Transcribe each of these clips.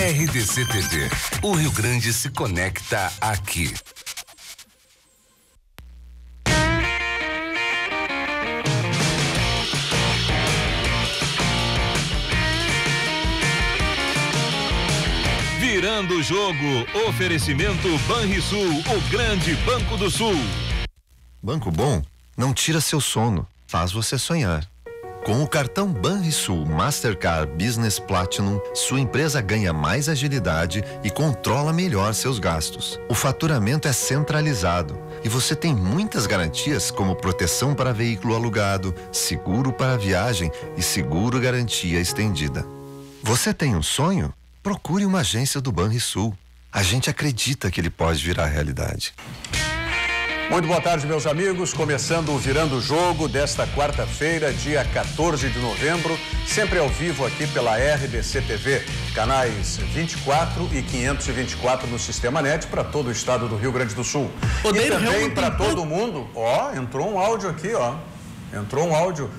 RDC TV. O Rio Grande se conecta aqui. Virando o jogo, oferecimento Banrisul, o grande Banco do Sul. Banco bom não tira seu sono, faz você sonhar. Com o cartão Banrisul Mastercard Business Platinum, sua empresa ganha mais agilidade e controla melhor seus gastos. O faturamento é centralizado e você tem muitas garantias, como proteção para veículo alugado, seguro para viagem e seguro garantia estendida. Você tem um sonho? Procure uma agência do Banrisul. A gente acredita que ele pode virar realidade. Muito boa tarde, meus amigos. Começando o Virando o Jogo desta quarta-feira, dia 14 de novembro, sempre ao vivo aqui pela RDC TV, canais 24 e 524 no Sistema NET para todo o estado do Rio Grande do Sul. E também para todo mundo. Entrou um áudio aqui, Entrou um áudio.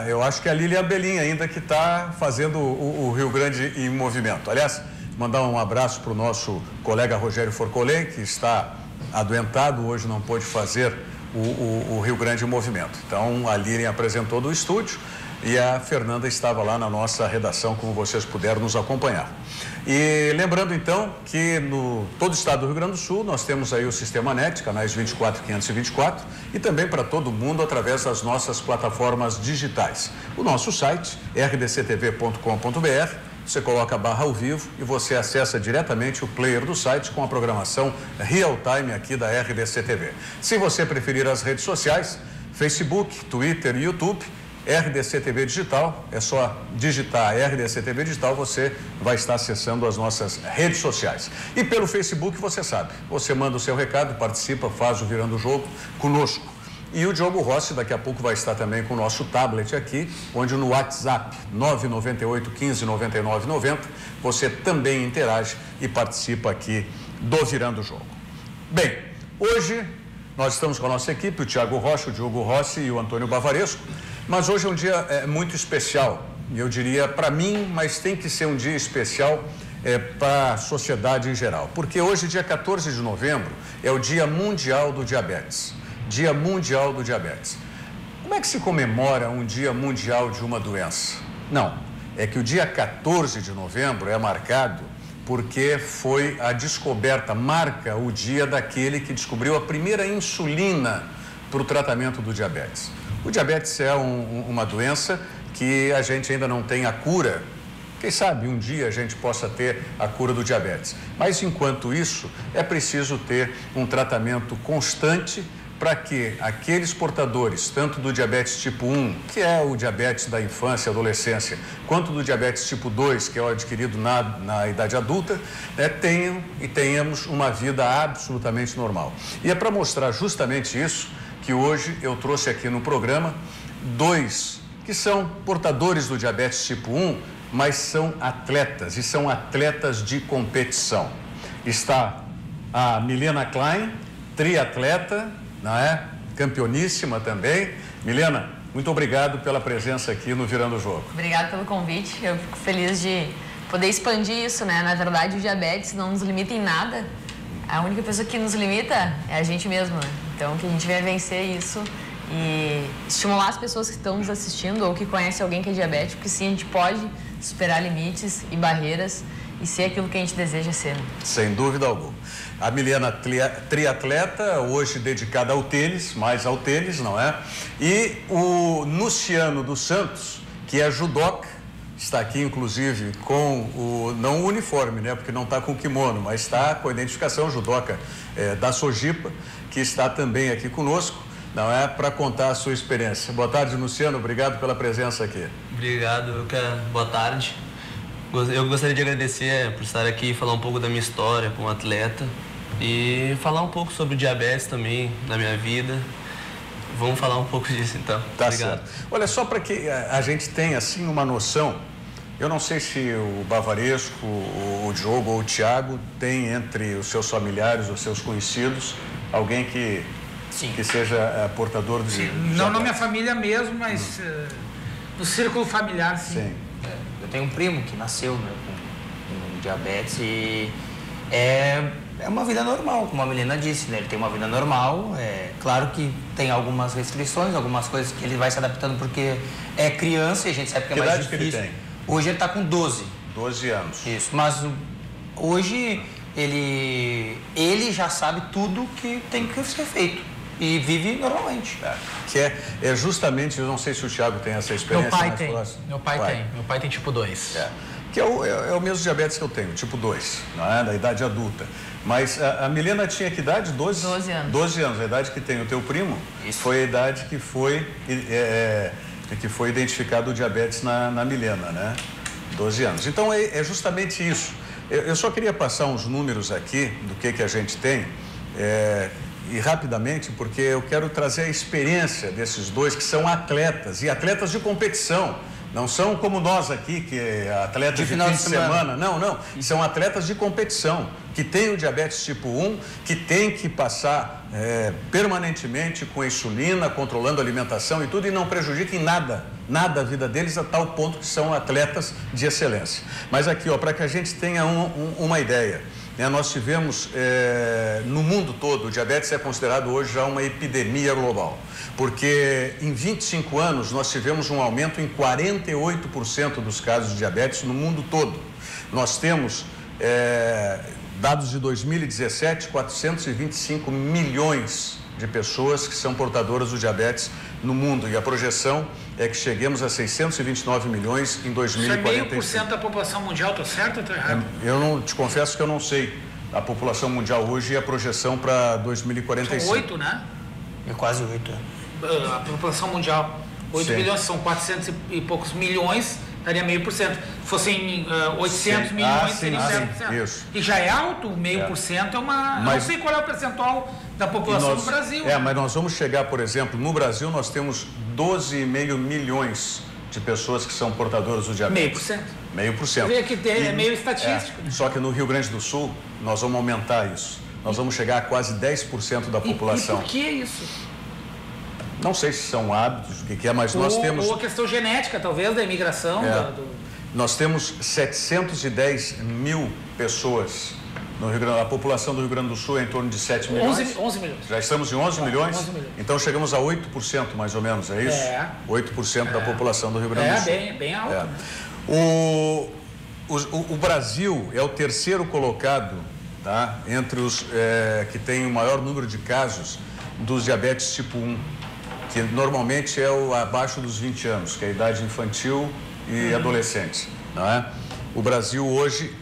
Eu acho que é a Lilian Belim ainda que está fazendo o Rio Grande em movimento. Aliás, mandar um abraço para o nosso colega Rogério Forcolém, que está adoentado, hoje não pôde fazer o Rio Grande em movimento. Então, a Lilian apresentou do estúdio e a Fernanda estava lá na nossa redação, como vocês puderam nos acompanhar. E lembrando, então, que no todo o estado do Rio Grande do Sul, nós temos aí o Sistema NET, canais 24 e 524, e também para todo mundo através das nossas plataformas digitais. O nosso site, rdctv.com.br, você coloca a barra ao vivo e você acessa diretamente o player do site com a programação real time aqui da RDC TV. Se você preferir as redes sociais, Facebook, Twitter e YouTube, RDC TV Digital, é só digitar RDC TV Digital, você vai estar acessando as nossas redes sociais. E pelo Facebook, você sabe, você manda o seu recado, participa, faz o Virando o Jogo conosco. E o Diogo Rossi daqui a pouco vai estar também com o nosso tablet aqui, onde no WhatsApp 998 15 99 90 você também interage e participa aqui do Virando o Jogo. Bem, hoje nós estamos com a nossa equipe, o Thiago Rocha, o Diogo Rossi e o Antônio Bavaresco, mas hoje é um dia muito especial, eu diria para mim, mas tem que ser um dia especial para a sociedade em geral, porque hoje, dia 14 de novembro, é o Dia Mundial do Diabetes. Dia Mundial do Diabetes. Como é que se comemora um Dia Mundial de uma doença? Não, é que o dia 14 de novembro é marcado porque foi a descoberta, marca o dia daquele que descobriu a primeira insulina para o tratamento do diabetes. O diabetes é uma doença que a gente ainda não tem a cura. Quem sabe um dia a gente possa ter a cura do diabetes. Mas enquanto isso, é preciso ter um tratamento constante para que aqueles portadores, tanto do diabetes tipo 1, que é o diabetes da infância e adolescência, quanto do diabetes tipo 2, que é o adquirido na idade adulta, tenhamos uma vida absolutamente normal. E é para mostrar justamente isso que hoje eu trouxe aqui no programa dois que são portadores do diabetes tipo 1, mas são atletas, e são atletas de competição. Está a Milena Klein, triatleta, não é? Campeoníssima também. Milena, muito obrigado pela presença aqui no Virando o Jogo. Obrigada pelo convite, eu fico feliz de poder expandir isso, né? Na verdade, o diabetes não nos limita em nada, a única pessoa que nos limita é a gente mesmo, né? Então, que a gente venha vencer isso e estimular as pessoas que estão nos assistindo ou que conhecem alguém que é diabético, que sim, a gente pode superar limites e barreiras e ser aquilo que a gente deseja ser. Sem dúvida alguma. A Milena, triatleta, hoje dedicada ao tênis, mais ao tênis, não é? E o Luciano dos Santos, que é judoca, está aqui inclusive com não o uniforme, né? Porque não está com o kimono, mas está com a identificação judoca da Sojipa, que está também aqui conosco, não é? Para contar a sua experiência. Boa tarde, Luciano, obrigado pela presença aqui. Obrigado, boa tarde. Eu gostaria de agradecer por estar aqui e falar um pouco da minha história como atleta e falar um pouco sobre diabetes também na minha vida. Vamos falar um pouco disso então. Tá obrigado. Certo. Olha, só para que a gente tenha assim uma noção, eu não sei se o Bavaresco, o Diogo ou o Thiago tem entre os seus familiares, os seus conhecidos, alguém que seja portador de diabetes. Não na minha família mesmo, mas no círculo familiar, sim. Eu tenho um primo que nasceu com diabetes e é uma vida normal, como a Milena disse, né? Ele tem uma vida normal, claro que tem algumas restrições, algumas coisas que ele vai se adaptando porque é criança e a gente sabe que é mais difícil. Que idade que ele tem? Hoje ele está com 12. 12 anos. Isso, mas hoje ele já sabe tudo que tem que ser feito e vive normalmente. Que é justamente, eu não sei se o Thiago tem essa experiência. Meu pai tem tipo 2. Que é o mesmo diabetes que eu tenho, tipo 2, não é? Da idade adulta. Mas a Milena tinha que idade? 12 anos. 12 anos, a idade que tem o teu primo. Isso. Foi a idade que foi identificado o diabetes na Milena, né? 12 anos. Então é justamente isso. Eu só queria passar uns números aqui do que a gente tem e rapidamente, porque eu quero trazer a experiência desses dois que são atletas e atletas de competição. Não são como nós aqui, que é atletas de fim de semana. Não. São atletas de competição, que têm o diabetes tipo 1, que tem que passar permanentemente com insulina, controlando a alimentação e tudo, e não prejudica em nada a vida deles, a tal ponto que são atletas de excelência. Mas aqui, para que a gente tenha uma ideia, né, nós tivemos, no mundo todo, o diabetes é considerado hoje já uma epidemia global. Porque em 25 anos nós tivemos um aumento em 48% dos casos de diabetes no mundo todo. Nós temos dados de 2017, 425 milhões de pessoas que são portadoras do diabetes no mundo. E a projeção é que cheguemos a 629 milhões em 2045. Isso é 0,5% da população mundial, tá certo ou tá errado? Eu não te confesso que eu não sei a população mundial hoje e a projeção para 2045. São 8, né? É quase 8. A população mundial, 8 milhões, são 400 e poucos milhões, daria 0,5%. Se fossem 800 milhões, seria 0%. Isso. E já é alto, 0,5% é uma... Mas, não sei qual é o percentual da população do Brasil. Mas nós vamos chegar, por exemplo, no Brasil nós temos 12,5 milhões de pessoas que são portadoras do diabetes. 0,5%. Vê que é meio estatístico. Só que no Rio Grande do Sul, nós vamos aumentar isso. Nós vamos chegar a quase 10% da população. E por que isso? Não sei se são hábitos, o que é, mas nós temos... Ou a questão genética, talvez, da imigração. Nós temos 710 mil pessoas no Rio Grande. A população do Rio Grande do Sul é em torno de 7 milhões. 11 milhões. Já estamos em 11 milhões? 11 milhões. Então chegamos a 8% mais ou menos, é isso? 8% da população do Rio Grande do Sul. Bem alto. O Brasil é o terceiro colocado, tá? Entre os que tem o maior número de casos dos diabetes tipo 1. Que normalmente é o abaixo dos 20 anos, que é a idade infantil e adolescente, não é? O Brasil hoje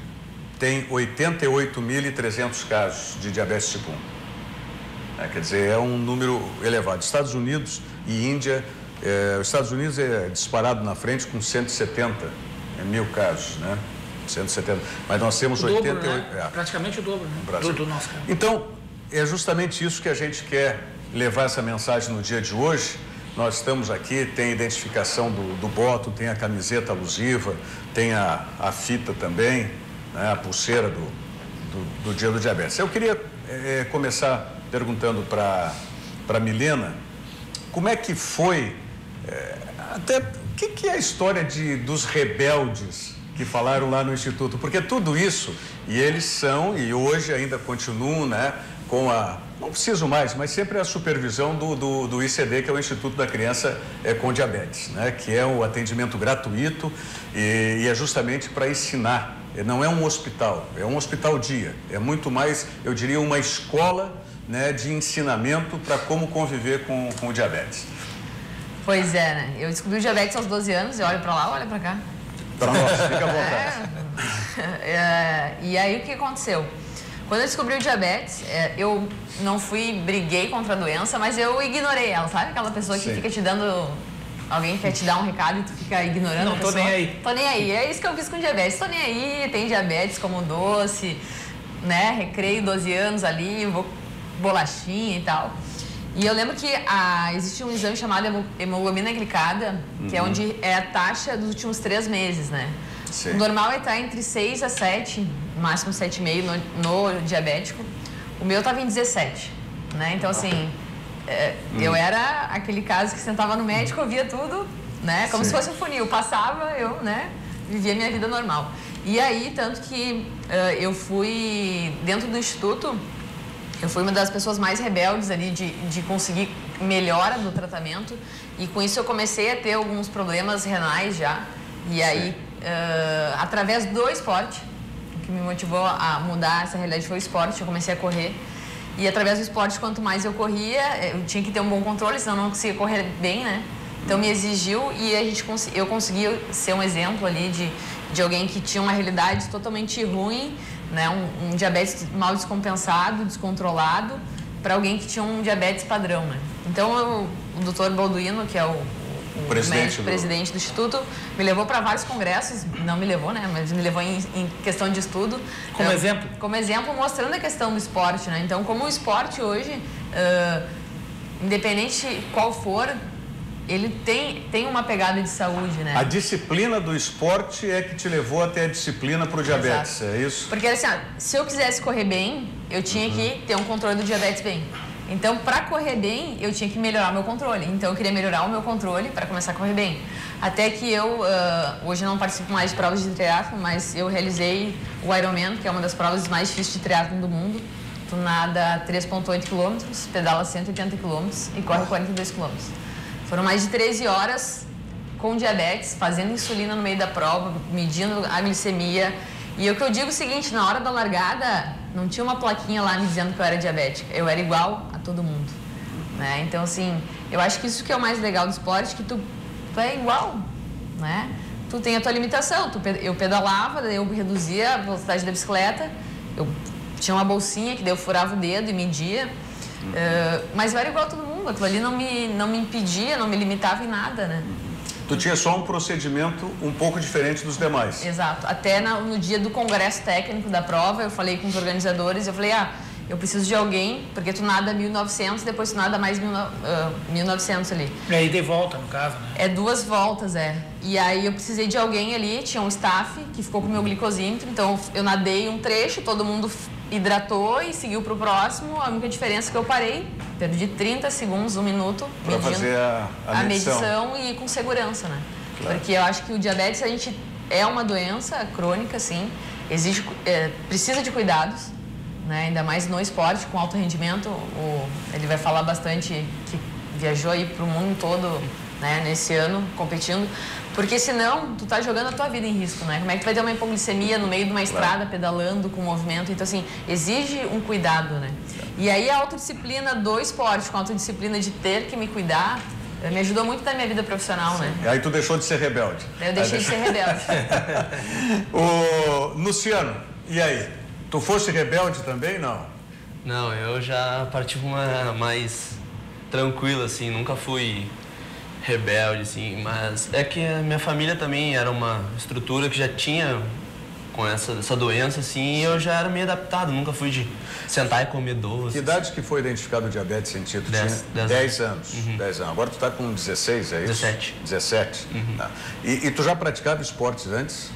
tem 88.300 casos de diabetes tipo 1. Quer dizer, é um número elevado. Estados Unidos e Índia, os Estados Unidos é disparado na frente com 170 mil casos, né? 170. Mas nós temos 88... Né? Praticamente o dobro, né? Do nosso caso. Então, é justamente isso que a gente quer levar essa mensagem no dia de hoje. Nós estamos aqui, tem a identificação do bottom, tem a camiseta alusiva, tem a fita também, né, a pulseira do dia do diabetes. Eu queria começar perguntando para Milena, como é que foi, até o que é a história dos rebeldes que falaram lá no Instituto? Porque tudo isso, e eles são, e hoje ainda continuam, né, com não preciso mais, mas sempre a supervisão do ICD, que é o Instituto da Criança com Diabetes, né? Que é o atendimento gratuito e é justamente para ensinar. Não é um hospital, é um hospital-dia. É muito mais, eu diria, uma escola, né, de ensinamento para como conviver com o diabetes. Pois é, né? Eu descobri o diabetes aos 12 anos, eu olho para lá, olha para cá. Para nós, fica à vontade. E aí o que aconteceu? Quando eu descobri o diabetes, eu não briguei contra a doença, mas eu ignorei ela, sabe? Aquela pessoa que fica te dando... Alguém quer te dar um recado e tu fica ignorando a pessoa. Não, tô nem aí. Tô nem aí. É isso que eu fiz com diabetes. Tô nem aí, tem diabetes como doce, né? Recreio 12 anos ali, bolachinha e tal. E eu lembro que existe um exame chamado hemoglobina glicada, que é onde é a taxa dos últimos 3 meses, né? Sim. O normal é estar entre 6 a 7, no máximo 7,5 no diabético. O meu estava em 17, né? Então, assim, eu era aquele caso que sentava no médico, ouvia tudo, né? Como se fosse um funil. Passava, eu, né? Vivia minha vida normal. E aí, tanto que eu fui, dentro do instituto, eu fui uma das pessoas mais rebeldes ali de conseguir melhora do tratamento. E com isso eu comecei a ter alguns problemas renais já. E aí, através do esporte, o que me motivou a mudar essa realidade foi o esporte. Eu comecei a correr. E através do esporte, quanto mais eu corria, eu tinha que ter um bom controle, senão eu não conseguia correr bem, né? Então me exigiu e eu consegui ser um exemplo ali de alguém que tinha uma realidade totalmente ruim, né? Um diabetes mal descompensado, descontrolado, para alguém que tinha um diabetes padrão, né? Então o Dr. Balduino, que é o presidente do Instituto, me levou para vários congressos, não me levou, né? Mas me levou em questão de estudo. Como exemplo? Como exemplo, mostrando a questão do esporte, né? Então, como o esporte hoje, independente qual for, ele tem uma pegada de saúde, né? A disciplina do esporte é que te levou até a disciplina para o diabetes, é isso? Porque assim, se eu quisesse correr bem, eu tinha que ter um controle do diabetes bem. Então, para correr bem, eu tinha que melhorar o meu controle. Então, eu queria melhorar o meu controle para começar a correr bem. Até que eu, hoje não participo mais de provas de triatlon, mas eu realizei o Ironman, que é uma das provas mais difíceis de triatlon do mundo. Tu nada 3,8 km, pedala 180 km e corre 42 km. Foram mais de 13 horas com diabetes, fazendo insulina no meio da prova, medindo a glicemia. E o que eu digo é o seguinte, na hora da largada, não tinha uma plaquinha lá me dizendo que eu era diabética. Eu era igual a todo mundo, né? Então, assim, eu acho que isso que é o mais legal do esporte, que tu é igual, né? Tu tem a tua limitação. Eu pedalava, daí eu reduzia a velocidade da bicicleta, eu tinha uma bolsinha que daí eu furava o dedo e media, mas eu era igual a todo mundo. Aquilo ali não me impedia, não me limitava em nada, né? Tu tinha só um procedimento um pouco diferente dos demais. Exato. Até no dia do congresso técnico da prova, eu falei com os organizadores, eu falei, eu preciso de alguém, porque tu nada 1.900, depois tu nada mais 1.900 ali. E aí de volta, no caso, né? É 2 voltas, E aí eu precisei de alguém ali, tinha um staff que ficou com o meu glicosímetro, então eu nadei um trecho, todo mundo hidratou e seguiu pro próximo. A única diferença é que eu parei, perdi 30 segundos, 1 minuto, para fazer a medição e com segurança, né? Claro. Porque eu acho que o diabetes, a gente é uma doença crônica, sim, precisa de cuidados, né? Ainda mais no esporte, com alto rendimento. Ele vai falar bastante que viajou aí pro mundo todo, né, nesse ano, competindo. Porque senão, tu tá jogando a tua vida em risco, né? Como é que tu vai ter uma hipoglicemia no meio de uma estrada, pedalando, com movimento? Então, assim, exige um cuidado, né? E aí a autodisciplina do esporte, com a autodisciplina de ter que me cuidar, me ajudou muito na minha vida profissional, né? E aí tu deixou de ser rebelde. Eu deixei de ser rebelde. Luciano, e aí? Tu fosse rebelde também, não? Não, eu já parti para uma mais tranquila, assim, nunca fui rebelde, assim, mas é que a minha família também era uma estrutura que já tinha com essa doença, assim, e eu já era meio adaptado, nunca fui de sentar e comer doce. Que idade que foi identificado o diabetes em ti? Tu tinha 10 anos. 10 anos. Agora tu tá com 16, é isso? 17. 17. Tá. E tu já praticava esportes antes?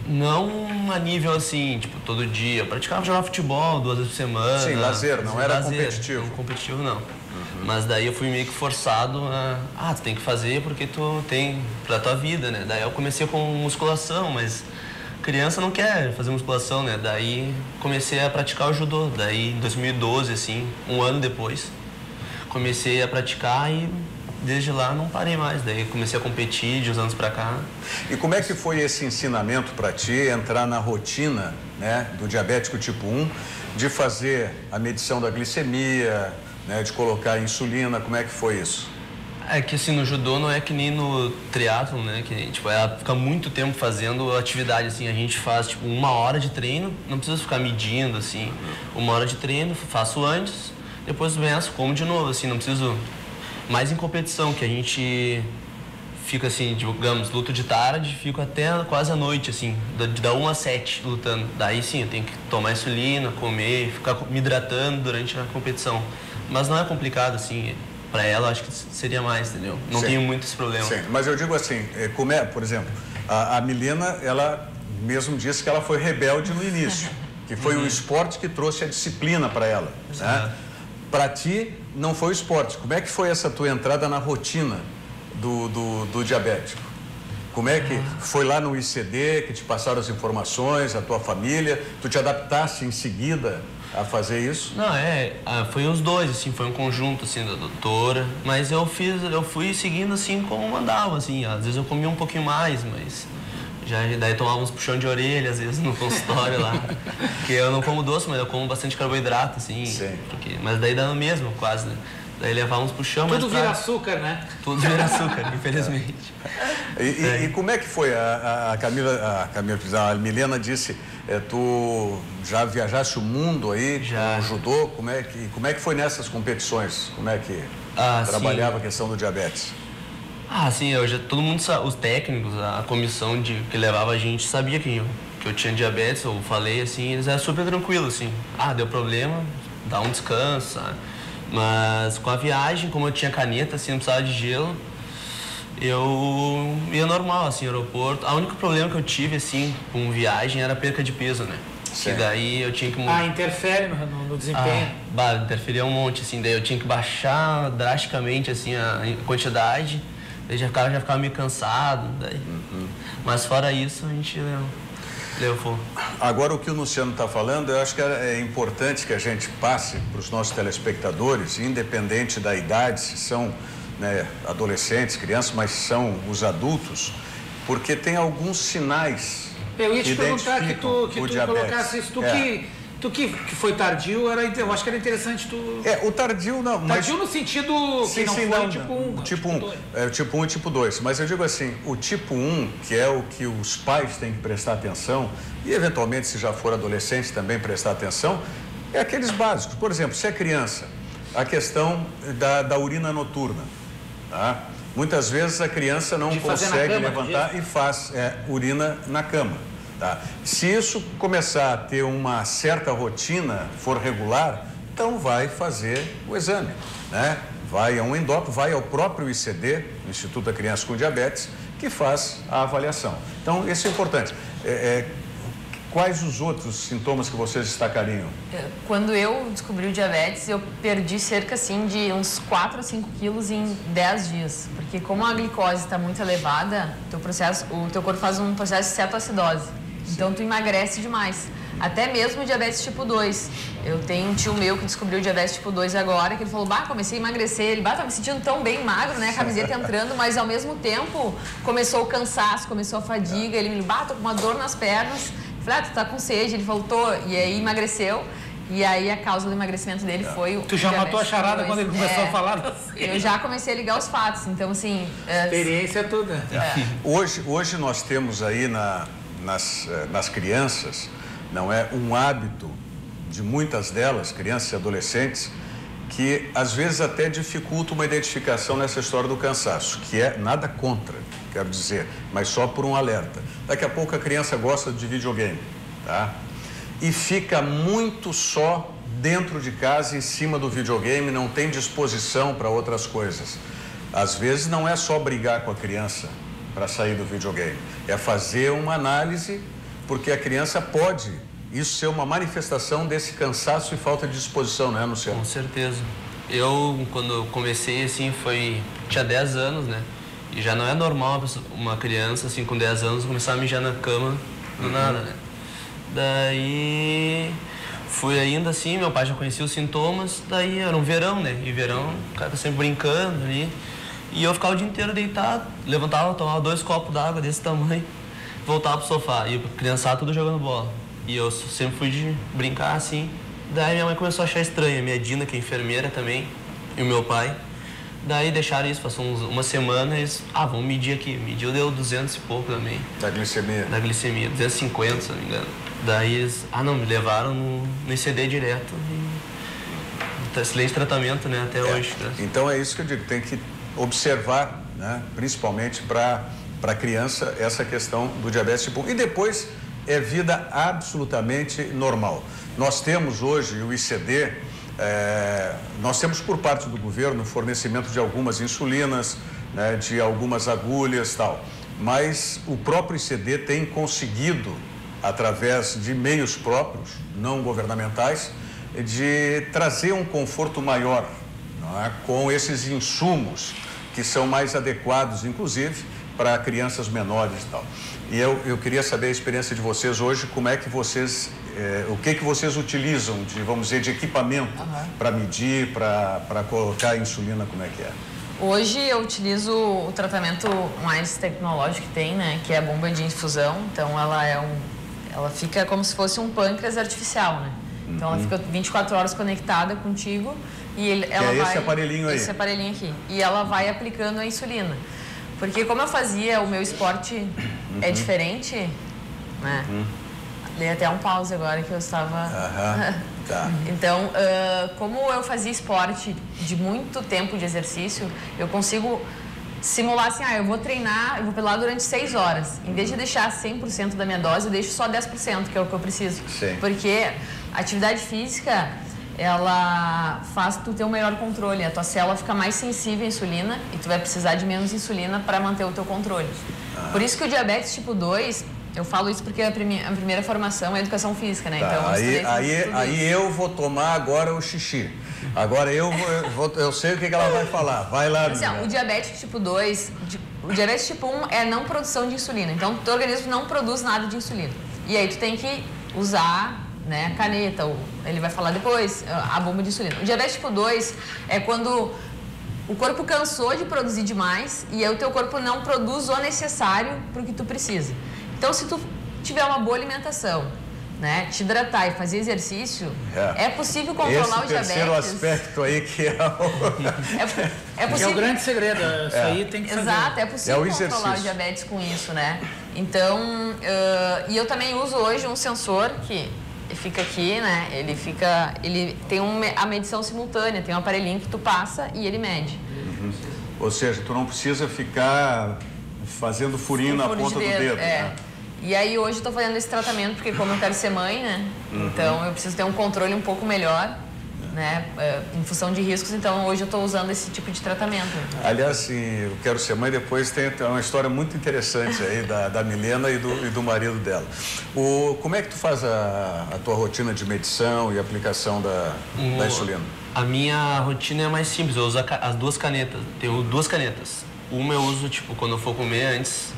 Não a nível assim, tipo, todo dia. Eu praticava jogar futebol 2 vezes por semana. Sim, lazer, não era lazer, competitivo. Não competitivo, não. Mas daí eu fui meio que forçado tu tem que fazer porque tu tem pra tua vida, né? Daí eu comecei com musculação, mas criança não quer fazer musculação, né? Daí comecei a praticar o judô. Daí em 2012, assim, 1 ano depois, comecei a praticar e desde lá não parei mais. Daí comecei a competir de uns anos pra cá. E como é que foi esse ensinamento pra ti, entrar na rotina, né, do diabético tipo 1, de fazer a medição da glicemia, né, de colocar a insulina, como é que foi isso? É que assim, no judô não é que nem no triatlon, né, que tipo, fica muito tempo fazendo atividade, assim, a gente faz tipo 1 hora de treino, não precisa ficar medindo, assim, 1 hora de treino, faço antes, depois venço, como de novo, assim, não preciso, mais em competição, que a gente fica assim, digamos, luto de tarde, fico até quase a noite, assim, da 1 às 7 lutando, daí sim, eu tenho que tomar insulina, comer, ficar me hidratando durante a competição. Mas não é complicado, assim, pra ela acho que seria mais, entendeu? Não tenho muitos problemas. Sim, mas eu digo assim, por exemplo, a Milena, ela mesmo disse que ela foi rebelde no início, que foi o esporte que trouxe a disciplina para ela, né? Para ti, não foi o esporte. Como é que foi essa tua entrada na rotina do diabético? Como é que foi lá no ICD que te passaram as informações, a tua família? Tu te adaptaste em seguida a fazer isso? Não, foi os dois, assim, foi um conjunto, assim, da doutora, mas eu fui seguindo, assim, como mandava, assim, às vezes eu comia um pouquinho mais, mas daí tomava uns puxão de orelha, às vezes, no consultório lá, porque eu não como doce, mas eu como bastante carboidrato, assim, mas daí dá no mesmo, quase, né? Daí levava uns puxão, tudo vira açúcar, né? Tudo vira açúcar, infelizmente. E como é que foi? A Milena disse, tu já viajaste o mundo aí, já. Com judô, como é que foi nessas competições? Como é que trabalhava a questão do diabetes? Sim, todo mundo, os técnicos, a comissão que levava a gente sabia que eu tinha diabetes, eu falei assim, eles eram super tranquilos, assim, deu problema, dá um descanso, sabe? Mas com a viagem, como eu tinha caneta, assim, não precisava de gelo, eu ia normal, assim, aeroporto. O único problema que eu tive, assim, com viagem era a perca de peso, né? Que daí eu tinha que... interfere no desempenho? Interferia um monte, assim, daí eu tinha que baixar drasticamente, assim, a quantidade, daí já ficava meio cansado, daí... Mas fora isso, a gente levou. Agora, o que o Luciano está falando, eu acho que é importante que a gente passe para os nossos telespectadores, independente da idade, se são adolescentes, crianças, mas são os adultos, porque tem alguns sinais. Eu ia te perguntar que tu colocasse isso, tu que foi tardio, eu acho que era interessante tu... O tardio não, mas... Tardio no sentido que não foi tipo 1. Tipo 1. Tipo 1 e tipo 2. Mas eu digo assim, o tipo 1, que é o que os pais têm que prestar atenção, e eventualmente, se já for adolescente, também prestar atenção, é aqueles básicos. Por exemplo, se é criança, a questão da urina noturna, tá? Muitas vezes a criança não consegue levantar e faz urina na cama. Tá? Se isso começar a ter uma certa rotina, for regular, então vai fazer o exame, né? Vai a um endócrino, vai ao próprio ICD, Instituto da Criança com Diabetes, que faz a avaliação. Então, isso é importante. Quais os outros sintomas que vocês destacariam? Quando eu descobri o diabetes, eu perdi cerca, assim, de uns 4 a 5 quilos em 10 dias. Porque como a glicose está muito elevada, o teu corpo faz um processo de cetoacidose. Então, tu emagrece demais. Até mesmo o diabetes tipo 2. Eu tenho um tio meu que descobriu o diabetes tipo 2 agora, que ele falou, comecei a emagrecer. Ele, tá me sentindo tão bem magro, né? A camiseta entrando, mas ao mesmo tempo começou o cansaço, começou a fadiga. Ele me tô com uma dor nas pernas. Eu falei, tu tá com sede? Ele falou, tô. E aí emagreceu. E aí a causa do emagrecimento dele foi o... Tu já matou a charada quando ele começou a falar? Eu já comecei a ligar os fatos. Então, assim... Experiência toda. Hoje nós temos aí nas crianças, não é um hábito de muitas delas, crianças e adolescentes, que às vezes até dificulta uma identificação nessa história do cansaço, que é nada contra, quero dizer, mas só por um alerta. Daqui a pouco a criança gosta de videogame, tá? E fica muito só dentro de casa, em cima do videogame, não tem disposição para outras coisas. Às vezes não é só brigar com a criança para sair do videogame, é fazer uma análise, porque a criança pode isso ser uma manifestação desse cansaço e falta de disposição, né, Luciano? Com certeza. Eu, quando comecei, assim, tinha 10 anos, né? E já não é normal uma criança, assim, com 10 anos, começar a mijar na cama do nada, né? Daí, fui ainda assim, meu pai já conhecia os sintomas, daí era um verão, né? E verão, o cara tá sempre brincando ali. E eu ficava o dia inteiro deitado, levantava, tomava 2 copos d'água desse tamanho, voltava pro sofá, e criançada tudo jogando bola. E eu sempre fui de brincar assim. Daí minha mãe começou a achar estranho, a minha Dina, que é enfermeira também, e o meu pai. Daí deixaram isso, passou uma semana, eles, vamos medir aqui. Mediu, deu 200 e pouco também. Da glicemia? Da glicemia, 250, se não me engano. Daí eles, não, me levaram no ICD direto. E excelente tratamento, né, até hoje. Então é isso que eu digo, tem que observar, né, principalmente para a criança, essa questão do diabetes tipo 1. E depois é vida absolutamente normal. Nós temos hoje o ICD, nós temos por parte do governo o fornecimento de algumas insulinas, né, de algumas agulhas e tal, mas o próprio ICD tem conseguido, através de meios próprios, não governamentais, de trazer um conforto maior, não é, com esses insumos que são mais adequados, inclusive, para crianças menores e tal. E eu queria saber a experiência de vocês hoje, como é que vocês, o que vocês utilizam de, vamos dizer, de equipamento para medir, para colocar a insulina, como é que é? Hoje eu utilizo o tratamento mais tecnológico que tem, né, que é a bomba de infusão. Então ela fica como se fosse um pâncreas artificial, né? Então ela fica 24 horas conectada contigo e ela vai... esse aparelhinho aí. Esse aparelhinho aqui. E ela vai aplicando a insulina. Porque como eu fazia, o meu esporte é diferente, né? Dei até um pause agora que eu estava... Tá. Então, como eu fazia esporte de muito tempo de exercício, eu consigo simular assim, eu vou treinar, eu vou pedalar durante 6 horas. Em vez de deixar 100% da minha dose, eu deixo só 10%, que é o que eu preciso. Sim. Porque a atividade física, ela faz tu ter um melhor controle. A tua célula fica mais sensível à insulina e tu vai precisar de menos insulina para manter o teu controle. Por isso que o diabetes tipo 2, eu falo isso porque a primeira formação é educação física, né? Tá, então, aí eu vou tomar agora o xixi. Agora eu sei o que ela vai falar. Vai lá, assim, o diabetes tipo 2, o diabetes tipo 1 é não produção de insulina. Então, o teu organismo não produz nada de insulina. E aí tu tem que usar, né, a caneta, ele vai falar depois, a bomba de insulina. O diabetes tipo 2 é quando o corpo cansou de produzir demais e aí o teu corpo não produz o necessário para o que tu precisa. Então, se tu tiver uma boa alimentação, né, te hidratar e fazer exercício, é possível controlar o diabetes. Esse terceiro aspecto aí que é é possível. É o grande segredo, isso aí tem que fazer. Exato, é possível controlar o diabetes com isso, né? Então, e eu também uso hoje um sensor que fica aqui, né? Ele tem a medição simultânea, tem um aparelhinho que tu passa e ele mede. Ou seja, tu não precisa ficar fazendo furinho na ponta do dedo. Né? E aí hoje eu tô fazendo esse tratamento porque como eu quero ser mãe, né? Então eu preciso ter um controle um pouco melhor, né? Em função de riscos, então hoje eu tô usando esse tipo de tratamento. Aliás, sim, eu quero ser mãe, depois tem uma história muito interessante aí da Milena e do marido dela. Como é que tu faz a tua rotina de medição e aplicação da insulina? A minha rotina é mais simples, eu uso as 2 canetas, tenho 2 canetas. Uma eu uso, tipo, quando eu for comer antes,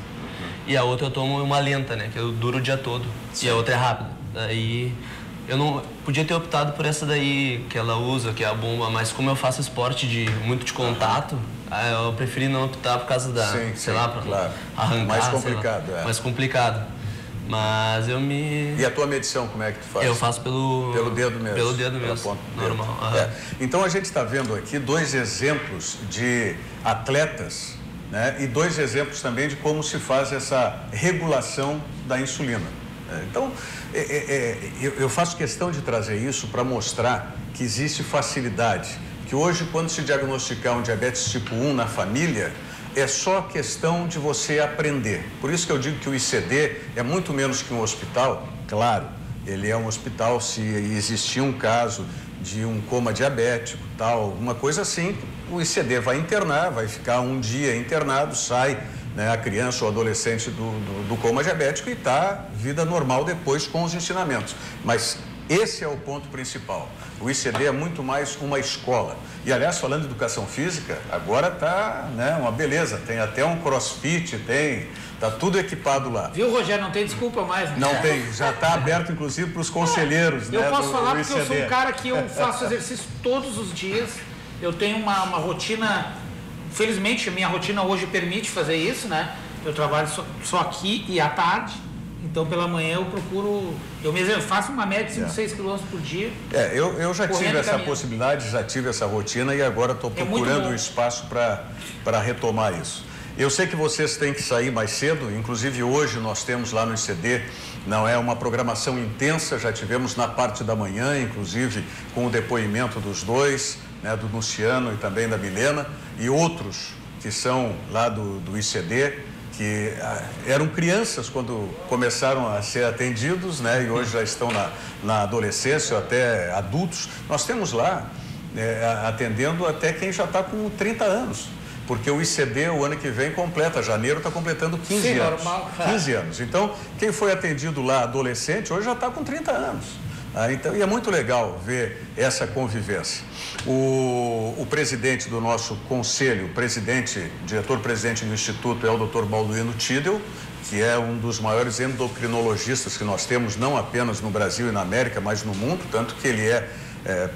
e a outra eu tomo uma lenta, né, que eu duro o dia todo. Sim. E a outra é rápida. Daí, eu não podia ter optado por essa daí que ela usa, que é a bomba, mas como eu faço esporte muito de contato, eu preferi não optar por causa da, claro. Arrancar, mais complicado, mais complicado. Mas E a tua medição, como é que tu faz? Eu faço pelo dedo mesmo. Pelo dedo mesmo, normal. Então a gente está vendo aqui 2 exemplos de atletas, né? E 2 exemplos também de como se faz essa regulação da insulina. Então, eu faço questão de trazer isso para mostrar que existe facilidade, que hoje quando se diagnosticar um diabetes tipo 1 na família, é só questão de você aprender. Por isso que eu digo que o ICD é muito menos que um hospital. Claro, ele é um hospital se existir um caso de um coma diabético, tal, uma coisa assim, o ICD vai internar, vai ficar um dia internado, sai, né, a criança ou adolescente do coma diabético e está vida normal depois com os ensinamentos. Mas esse é o ponto principal. O ICD é muito mais uma escola. E, aliás, falando de educação física, agora está, né, uma beleza. Tem até um crossfit, está tudo equipado lá. Viu, Rogério? Não tem desculpa mais. Né? Não tem. Já está aberto, inclusive, para os conselheiros. Eu posso falar porque ICD. eu sou um cara que eu faço exercício todos os dias. Eu tenho uma rotina... Felizmente, a minha rotina hoje permite fazer isso, né? Eu trabalho só aqui e à tarde. Então, pela manhã eu procuro... Eu faço uma média de 5, 6 km por dia. Eu já tive essa possibilidade, já tive essa rotina e agora estou procurando um espaço para retomar isso. Eu sei que vocês têm que sair mais cedo, inclusive hoje nós temos lá no ICD, não é uma programação intensa, já tivemos na parte da manhã, inclusive com o depoimento dos 2, né, do Luciano e também da Milena, e outros que são lá do ICD, que eram crianças quando começaram a ser atendidos, né? E hoje já estão na adolescência, até adultos. Nós temos lá atendendo até quem já está com 30 anos, porque o ICD o ano que vem completa, janeiro está completando 15 anos. Normal, 15 anos. Então, quem foi atendido lá adolescente, hoje já está com 30 anos. Então, e é muito legal ver essa convivência. O presidente do nosso conselho, diretor-presidente do Instituto é o Dr. Balduino Tidel, que é um dos maiores endocrinologistas que nós temos, não apenas no Brasil e na América, mas no mundo, tanto que ele é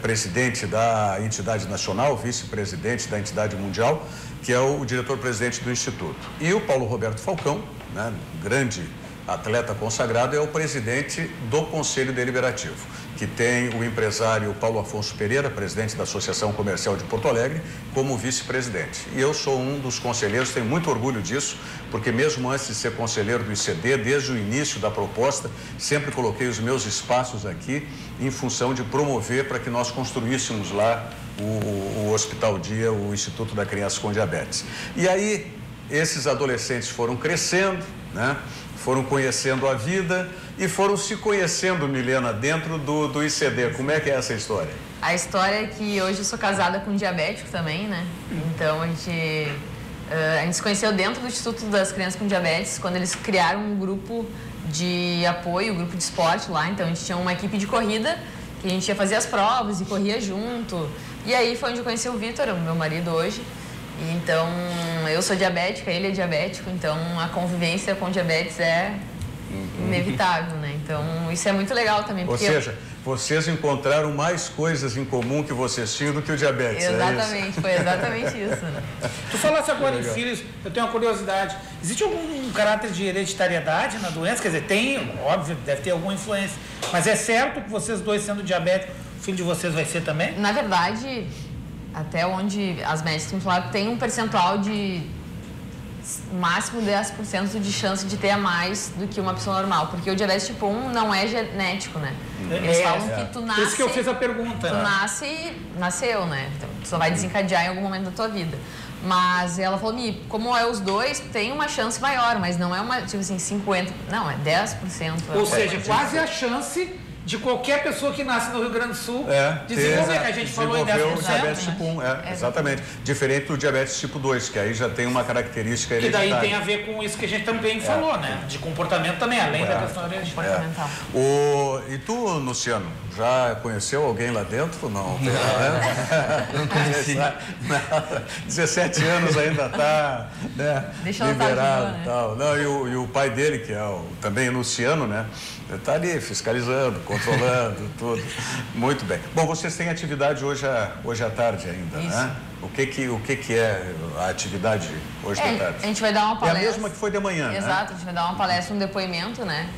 presidente da entidade nacional, vice-presidente da entidade mundial, que é o diretor-presidente do Instituto. E o Paulo Roberto Falcão, né, grande atleta consagrado, é o presidente do Conselho Deliberativo, que tem o empresário Paulo Afonso Pereira, presidente da Associação Comercial de Porto Alegre, como vice-presidente. E eu sou um dos conselheiros, tenho muito orgulho disso, porque mesmo antes de ser conselheiro do ICD, desde o início da proposta, sempre coloquei os meus espaços aqui em função de promover para que nós construíssemos lá o Hospital Dia, o Instituto da Criança com Diabetes. E aí, esses adolescentes foram crescendo, né? Foram conhecendo a vida e foram se conhecendo, Milena, dentro do ICD. Como é que é essa história? A história é que hoje eu sou casada com um diabético também, né? Então a gente se conheceu dentro do Instituto das Crianças com Diabetes, quando eles criaram um grupo de apoio, um grupo de esporte lá. Então a gente tinha uma equipe de corrida que a gente ia fazer as provas e corria junto. E aí foi onde eu conheci o Vitor, o meu marido hoje. E então, eu sou diabética, ele é diabético, então a convivência com diabetes é inevitável, né? Então, isso é muito legal também. Ou seja, vocês encontraram mais coisas em comum que vocês tinham do que o diabetes. Exatamente, foi exatamente isso. Né? Tu falasse agora em filhos, eu tenho uma curiosidade. Existe algum caráter de hereditariedade na doença? Quer dizer, tem, óbvio, deve ter alguma influência. Mas é certo que vocês dois, sendo diabéticos, o filho de vocês vai ser também? Na verdade, até onde as médicas me falaram, tem um percentual de máximo 10% de chance de ter a mais do que uma pessoa normal, porque o diabetes tipo 1 não é genético, né? Eles falam que tu nasce... Por isso que eu fiz a pergunta. Tu nasceu, né? Então, tu só vai desencadear em algum momento da tua vida. Mas ela falou, como é os dois, tem uma chance maior, mas não é uma, tipo assim, 50%, não, é 10%. Ou seja, quase a chance de qualquer pessoa que nasce no Rio Grande do Sul desenvolver, que a gente falou em 10%. O diabetes tipo 1, exatamente. Diferente do diabetes tipo 2, que aí já tem uma característica hereditária. Que daí tem a ver com isso que a gente também falou, né? De comportamento também, além da questão comportamental. E tu, Luciano, já conheceu alguém lá dentro? Não. Não conheci. 17 anos ainda está, né, liberado e tal. Não, e o pai dele, que é também Luciano, né? Está ali fiscalizando, controlando, tudo. Muito bem. Bom, vocês têm atividade hoje à tarde ainda, isso, né? O que é a atividade hoje à tarde? A gente vai dar uma palestra. É a mesma que foi de manhã, exato, né? A gente vai dar uma palestra, um depoimento, né?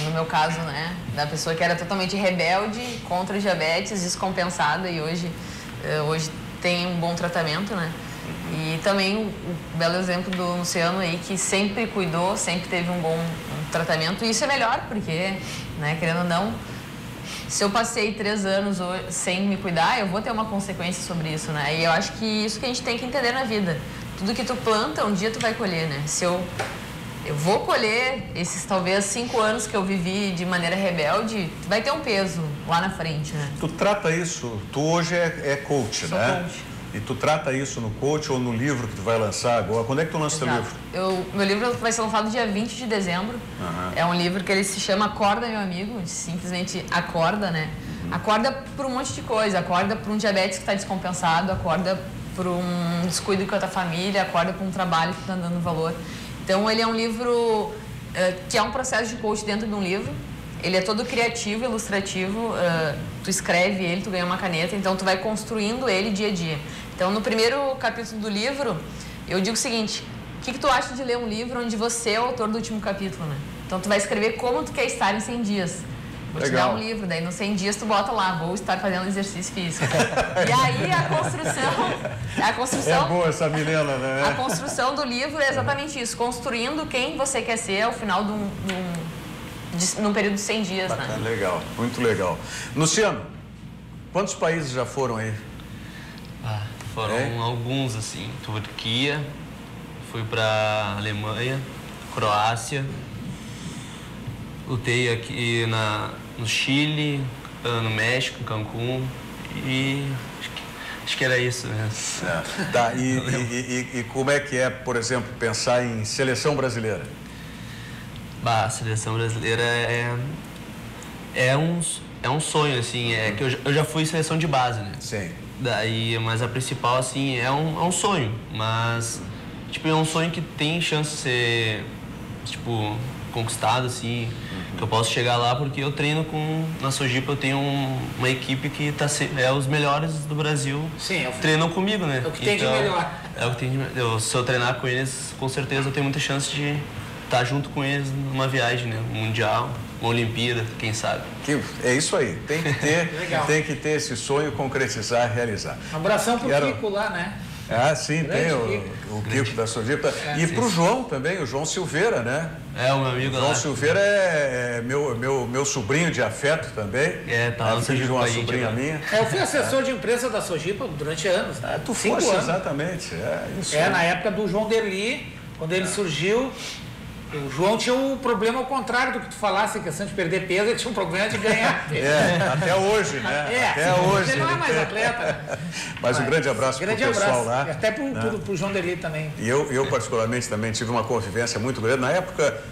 No meu caso, né? Da pessoa que era totalmente rebelde, contra o diabetes, descompensada e hoje tem um bom tratamento, né? E também o belo exemplo do Luciano aí, que sempre cuidou, sempre teve um bom tratamento. E isso é melhor, porque, né, querendo ou não, se eu passei 3 anos sem me cuidar, eu vou ter uma consequência sobre isso, né? E eu acho que isso que a gente tem que entender na vida. Tudo que tu planta, um dia tu vai colher, né? Se eu vou colher esses talvez 5 anos que eu vivi de maneira rebelde, vai ter um peso lá na frente, né? Tu trata isso, tu hoje é coach, sou né? Coach. E tu trata isso no coach ou no livro que tu vai lançar agora? Quando é que tu lança teu livro? Meu livro vai ser lançado dia 20 de dezembro. É um livro que ele se chama Acorda, meu amigo. Simplesmente acorda, né? Acorda por um monte de coisa. Acorda por um diabetes que está descompensado. Acorda por um descuido com a tua família. Acorda por um trabalho que está dando valor. Então, ele é um livro que é um processo de coach dentro de um livro. Ele é todo criativo, ilustrativo, tu escreve ele, tu ganha uma caneta, então tu vai construindo ele dia a dia. Então, no primeiro capítulo do livro, eu digo o seguinte, o que tu acha de ler um livro onde você é o autor do último capítulo, né? Então, tu vai escrever como tu quer estar em 100 dias. Vou te dar um livro, daí nos 100 dias tu bota lá, vou estar fazendo exercício físico. E aí a construção... É boa essa Milena, né? A construção do livro é exatamente isso, construindo quem você quer ser ao final num período de 100 dias, bacana, né? Legal, muito legal. Luciano, quantos países já foram aí? Foram alguns, assim. Turquia, fui pra Alemanha, Croácia, lutei aqui no Chile, no México, em Cancún e acho que era isso mesmo. Tá, e como é que é, por exemplo, pensar em seleção brasileira? A seleção brasileira é é um sonho, assim, que eu já fui seleção de base, né? Sim. Daí, mas a principal, assim, é um sonho, mas, tipo, é um sonho que tem chance de ser, tipo, conquistado, assim, que eu posso chegar lá porque eu treino na Sojipa eu tenho uma equipe que é os melhores do Brasil. Sim, treinam comigo, né? É o que tem de melhor. É o que tem de melhor. Se eu treinar com eles, com certeza eu tenho muita chance de estar junto com eles numa viagem, né? Um mundial, uma Olimpíada, quem sabe. É isso aí, tem que ter, tem que ter esse sonho, concretizar, realizar. Um abração pro Kiko lá, né? Ah, sim, tem o Kiko da Sojipa. E pro João também, o João Silveira, né? É, o meu amigo lá. João Silveira é meu sobrinho de afeto também. Tá no filho de uma sobrinha minha. Eu fui assessor de imprensa da Sojipa durante anos. Tu fosse, exatamente. Isso na época do João Derli, quando ele surgiu. O João tinha um problema ao contrário do que tu falasse, a questão de perder peso, ele tinha um problema de ganhar peso. Até hoje, né? Até hoje. Ele não é mais atleta. Mas um grande abraço pro pessoal lá. E até pro João Derli também. E eu particularmente também tive uma convivência muito grande. Na época,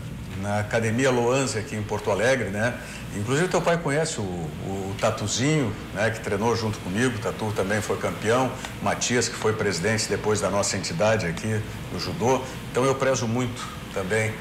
na Academia Loanze aqui em Porto Alegre, né? Inclusive teu pai conhece o Tatuzinho, né? Que treinou junto comigo. O Tatu também foi campeão. O Matias, que foi presidente depois da nossa entidade aqui do judô. Então eu prezo muito também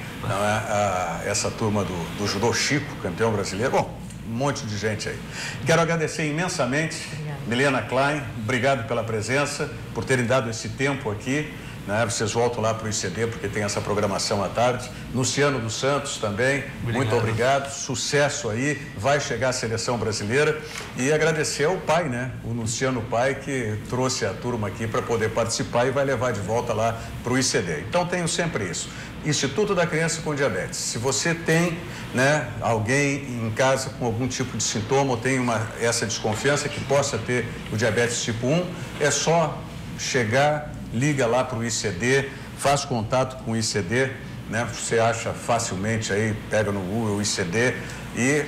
essa turma do judô. Chico, campeão brasileiro. Bom, um monte de gente aí. Quero agradecer imensamente. Obrigada. Milena Klein, obrigado pela presença, por terem dado esse tempo aqui, né? Vocês voltam lá para o ICD porque tem essa programação à tarde. Luciano dos Santos também, muito obrigado, sucesso aí, vai chegar a seleção brasileira. E agradecer ao pai, né? O Luciano Pai, que trouxe a turma aqui para poder participar e vai levar de volta lá para o ICD. Então tenho sempre isso. Instituto da Criança com Diabetes. Se você tem, né, alguém em casa com algum tipo de sintoma ou tem essa desconfiança que possa ter o diabetes tipo 1, é só chegar, liga lá para o ICD, faz contato com o ICD, né? Você acha facilmente aí, pega no Google o ICD e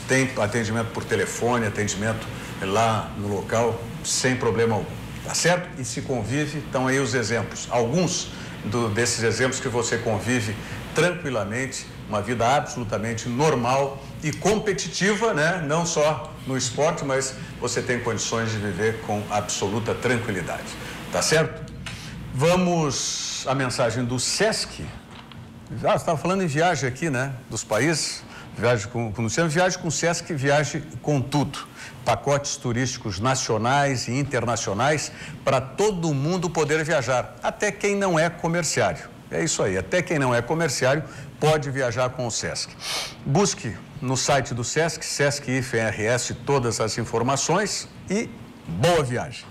tem atendimento por telefone, atendimento lá no local, sem problema algum, tá certo? E se convive, estão aí os exemplos, alguns desses exemplos que você convive tranquilamente, uma vida absolutamente normal e competitiva, né? Não só no esporte, mas você tem condições de viver com absoluta tranquilidade, tá certo? Vamos à mensagem do SESC. Você estava falando em viagem aqui, né? Dos países, viagem com o Luciano, viagem com o SESC, viagem com tudo. Pacotes turísticos nacionais e internacionais para todo mundo poder viajar, até quem não é comerciário. É isso aí, até quem não é comerciário pode viajar com o SESC. Busque no site do SESC, SESC-IFRS, todas as informações e boa viagem.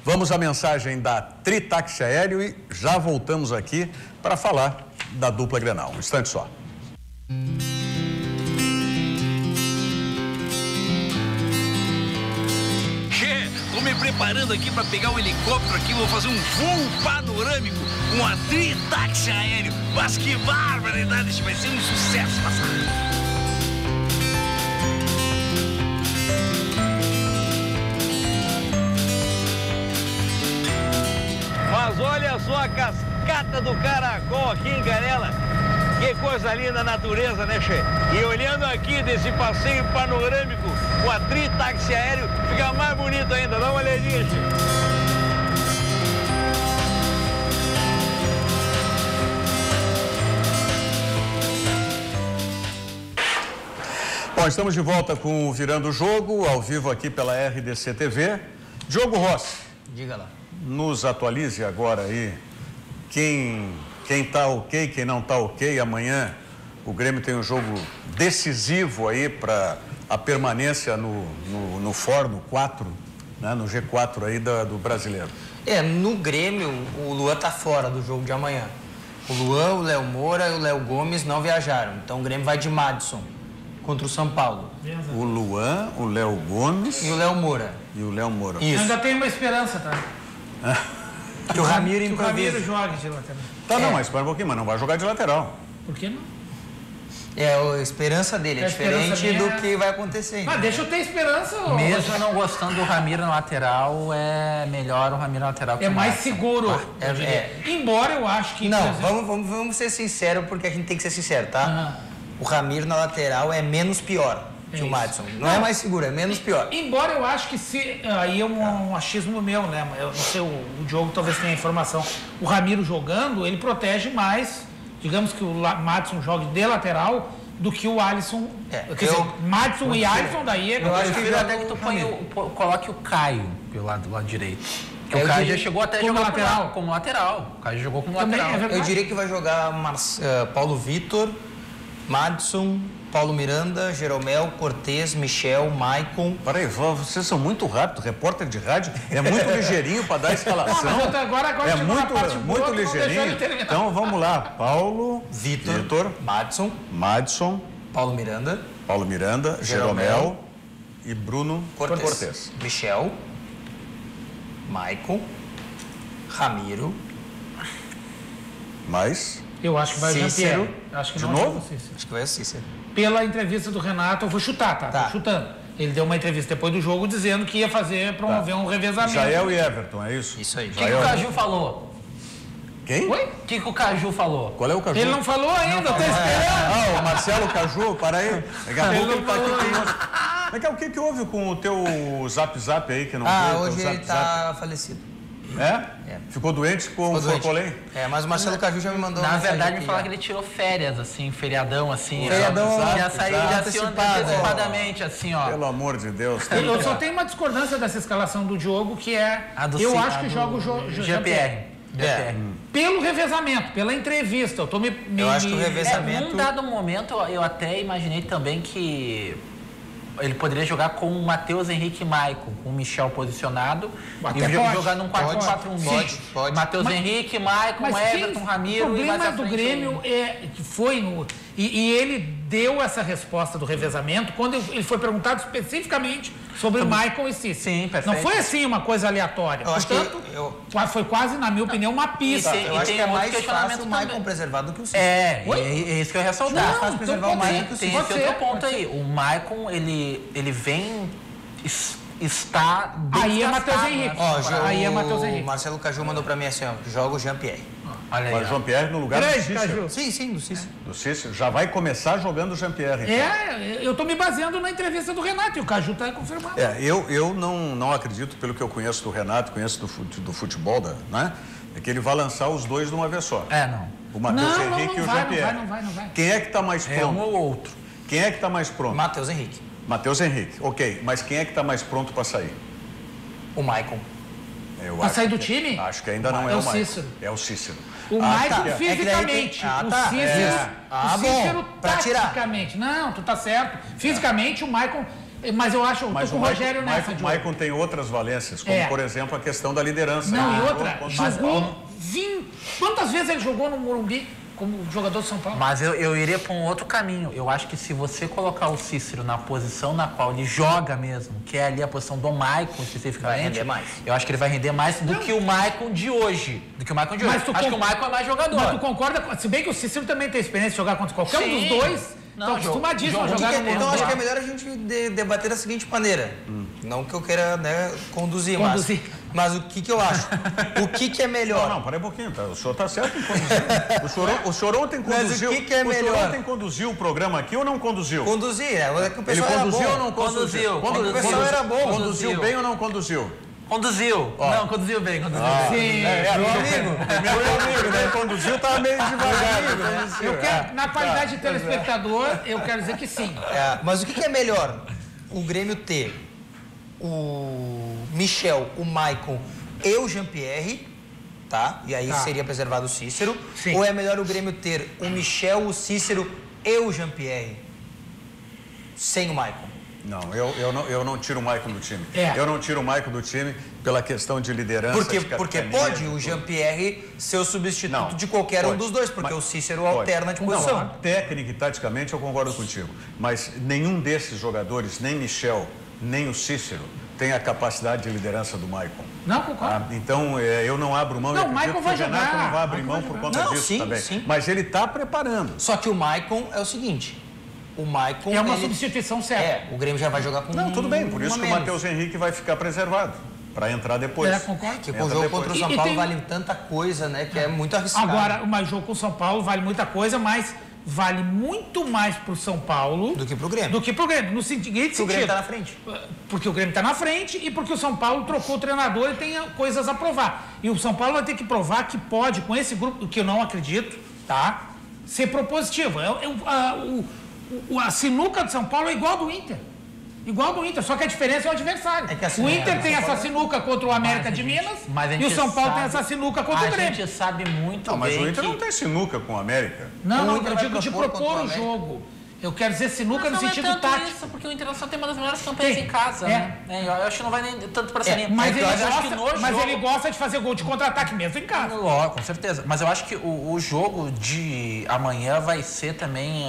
Vamos à mensagem da Tritaxi Aéreo e já voltamos aqui para falar da dupla Grenal. Um instante só. Estou me preparando aqui para pegar um helicóptero aqui, vou fazer um voo panorâmico com a Tritaxi Aéreo. Mas que barbaridade, isso vai ser um sucesso, passar. Mas olha só a cascata do Caracol aqui em Canela. Que coisa linda a natureza, né, Che? E olhando aqui desse passeio panorâmico com a Tritaxi Aéreo, fica mais bonito ainda. Dá uma olhadinha, Che. Bom, estamos de volta com o Virando o Jogo, ao vivo aqui pela RDC TV. Diogo Rossi. Diga lá. Nos atualize agora aí quem tá ok, quem não tá ok. Amanhã o Grêmio tem um jogo decisivo aí para a permanência no FOR, no 4, né, no G4 aí do brasileiro. No Grêmio o Luan tá fora do jogo de amanhã. O Luan, o Léo Moura e o Léo Gomes não viajaram. Então o Grêmio vai de Madison contra o São Paulo. O Luan, o Léo Gomes e o Léo Moura. Isso. Ainda tem uma esperança, tá? Que o Ramiro joga de lateral. Tá, não, mas espera um pouquinho, mas não vai jogar de lateral. Por que não? A esperança dele é diferente do que vai acontecer. Mas deixa eu ter esperança. Mesmo não gostando do Ramiro na lateral, é melhor o Ramiro na lateral que é mais seguro. Embora eu acho que... Não, vamos ser sinceros, porque a gente tem que ser sincero, tá? O Ramiro na lateral é menos pior. que o Madison. Não é mais seguro, é menos pior. Embora eu acho que aí é um achismo meu, né? Eu não sei, o Diogo talvez tenha informação. O Ramiro jogando, ele protege mais, digamos que o Madison jogue de lateral, do que o Alisson. Quer dizer, Madison e Alisson daí é... Eu acho que até que tu coloque o Caio pelo lado direito. Porque o Caio já chegou até a jogar lateral. Como lateral. O Caio já jogou como lateral. Eu diria que vai jogar Paulo Vitor, Madison, Paulo Miranda, Jeromel, Cortez, Michel, Maicon. Peraí, vocês são muito rápidos, repórter de rádio é muito ligeirinho para dar a escalação. Agora é muito ligeirinho. Então vamos lá, Paulo, Vitor, Madison, Paulo Miranda, Jeromel e Bruno Cortez. Michel, Maicon, Ramiro. Mais? Eu acho que vai o Jean-Pierre. Acho que de não novo? Acho que vai o Cícero. Pela entrevista do Renato, eu vou chutar, tá? Tô chutando. Ele deu uma entrevista depois do jogo dizendo que ia promover um revezamento. Jael e Everton, é isso? Isso aí. O que o Caju falou? Quem? Oi? O que o Caju falou? Qual é o Caju? Ele não falou ainda, eu tô esperando. O Marcelo Caju, para aí. Daqui a pouco ele tá aqui. Mas o que houve com o teu zap aí que não veio? Hoje ele tá falecido. Ficou doente com o Forcolém? Mas o Marcelo Caju já me mandou. Na verdade, me falaram que ele tirou férias, assim, feriadão, assim. Já saiu antecipadamente, assim, ó. Pelo amor de Deus. Eu só tenho uma discordância dessa escalação do Diogo, que é... Eu acho que joga o Jean-Pierre. Pelo revezamento, pela entrevista. Eu acho que o revezamento... Num dado momento, eu até imaginei também que... Ele poderia jogar com o Matheus Henrique e Maicon, com o Michel posicionado. E jogar num 4-4-1. Pode. Matheus Henrique, Maicon, Everton, Ramiro e mais à frente. O problema do Grêmio que foi no... E ele deu essa resposta do revezamento quando ele foi perguntado especificamente sobre o Maicon e Cícero. Sim, perfeito. Não foi assim uma coisa aleatória. Portanto, foi quase, na minha opinião, uma pista. Eu acho que é mais fácil o Maicon preservar do que o Cícero. É isso que eu ia ressaltar. É fácil preservar o Maicon que o Cícero. Tem esse outro ponto aí. O Maicon, ele vem... Está aí é Matheus Henrique. Aí é Matheus Henrique. O Marcelo Caju mandou pra mim assim, ó, joga o Jean-Pierre. Olha aí, o Jean-Pierre no lugar do Cícero. Sim, do Cícero. Do Cícero. Já vai começar jogando o Jean-Pierre. Então. Eu tô me baseando na entrevista do Renato e o Caju tá confirmado. Eu não acredito, pelo que eu conheço do Renato, conheço do futebol, né? É que ele vai lançar os dois de uma vez só. Não. O Matheus Henrique e o Jean-Pierre. Não vai. Quem é que tá mais pronto? Um ou outro. Quem é que tá mais pronto? Matheus Henrique. Matheus Henrique, ok. Mas quem é que tá mais pronto para sair? O Maicon. Para sair do time? Acho que ainda não é o Maicon. Cícero. É o Cícero. O Maicon fisicamente. O Cícero taticamente. Não, tu tá certo. Fisicamente, o Maicon... Mas eu acho, tô com o Rogério nessa. O Maicon tem outras valências, como, por exemplo, a questão da liderança. Não, e outra, jogou... Quantas vezes ele jogou no Morumbi como jogador de São Paulo? Mas eu iria para um outro caminho. Eu acho que se você colocar o Cícero na posição na qual ele joga mesmo, que é ali a posição do Maicon especificamente, vai render mais. Eu acho que ele vai render mais do que o Maicon de hoje. Acho que o Maicon é mais jogador. Mas tu concorda? Se bem que o Cícero também tem experiência de jogar contra qualquer um dos dois. Então, acostumadíssimo a jogar no Morumbi. Então, acho que é melhor a gente debater da seguinte maneira. Não que eu queira conduzir. Mas o que eu acho? O que é melhor? Não, para um pouquinho. Tá? O senhor está certo em conduzir. O senhor ontem conduziu. Mas o que é melhor? O senhor ontem conduziu o programa aqui ou não conduziu? Conduzi. É que o pessoal ele conduziu era bom. Ou não conduziu? O pessoal era bom. Conduziu bem ou não conduziu? Conduziu. Não, conduziu bem. Sim. Meu amigo, né? Conduziu, estava meio devagar. Na qualidade de telespectador, eu quero dizer que sim. Mas o que é melhor? O Grêmio ter o Michel, o Maicon e o Jean-Pierre, tá? E aí seria preservado o Cícero. Sim. Ou é melhor o Grêmio ter o Michel, o Cícero e o Jean-Pierre sem o Maicon? Não, eu não tiro o Maicon do time. É. Eu não tiro o Maicon do time pela questão de liderança. Porque pode o Jean-Pierre ser o substituto de qualquer um dos dois, porque o Cícero alterna de posição. Não, técnica e taticamente eu concordo contigo. Mas nenhum desses jogadores, nem Michel, nem o Cícero, tem a capacidade de liderança do Maicon. Não, concordo. Então, eu não abro mão. Não, o Maicon vai jogar. O Renato não vai abrir mão por conta disso também. Sim. Mas ele está preparando. Só que o Maicon é o seguinte... O Maicon... É uma substituição certa. O Grêmio já vai jogar com... Não, tudo bem. Por isso que o Matheus Henrique vai ficar preservado. Para entrar depois. Concordo. Porque o jogo contra o São Paulo vale tanta coisa, né? Que é muito arriscado. Agora, o jogo com o São Paulo vale muita coisa, mas vale muito mais pro São Paulo do que pro Grêmio. No seguinte sentido. O Grêmio tá na frente. Porque o Grêmio tá na frente e porque o São Paulo trocou o treinador e tem coisas a provar. E o São Paulo vai ter que provar que pode, com esse grupo, que eu não acredito, tá? Ser propositivo. A sinuca do São Paulo é igual do Inter. Igual do Inter, só que a diferença é o adversário. O Inter tem essa sinuca contra o América de Minas e o São Paulo tem essa sinuca contra o Grêmio. A gente sabe muito bem. Mas o Inter não tem sinuca com o América. Não, eu digo de propor o jogo. Eu quero dizer sinuca no sentido tático. Isso, porque o Internacional tem uma das melhores campanhas em casa, né? Eu acho que não vai nem tanto pra essa linha. Mas ele gosta de fazer gol de contra-ataque mesmo em casa. Com certeza. Mas eu acho que o jogo de amanhã vai ser também...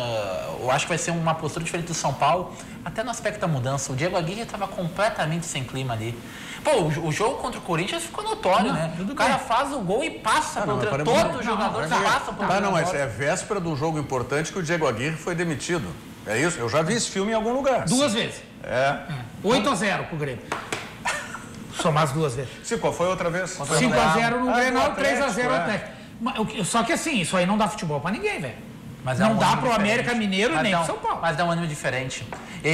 eu acho que vai ser uma postura diferente do São Paulo, até no aspecto da mudança. O Diego Aguirre estava completamente sem clima ali. Pô, o jogo contra o Corinthians ficou notório, né? O cara faz o gol e passa pelo treinador. Todos os jogadores passam pelo treinador. Mas é véspera de um jogo importante que o Diego Aguirre foi demitido. É isso? Eu já vi esse filme em algum lugar. 2 vezes. 8-0 pro Grêmio. Só mais 2 vezes. Sim, qual foi a outra vez? 5-0 no Grenal, 3-0 no Atlético. Só que assim, isso aí não dá futebol pra ninguém, velho. Não dá pro América Mineiro e nem pro São Paulo. Mas dá um ânimo diferente. E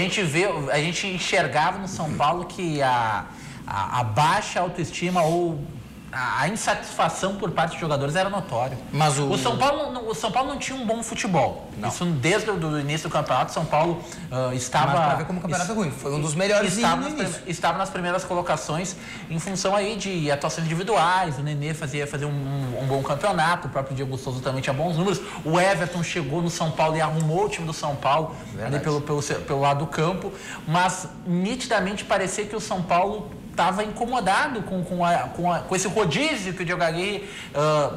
a gente enxergava no São Paulo que a baixa autoestima ou a insatisfação por parte dos jogadores era notório. Mas o São Paulo não tinha um bom futebol. Não. Isso desde o início do campeonato, São Paulo estava... Mas pra ver como o campeonato é ruim. Foi um dos melhores estava nas primeiras colocações em função aí de atuações individuais. O Nenê fazia um bom campeonato. O próprio Diego Souza também tinha bons números. O Everton chegou no São Paulo e arrumou o time do São Paulo ali pelo lado do campo. Mas nitidamente parecia que o São Paulo estava incomodado com esse rodízio que o Diego Aguirre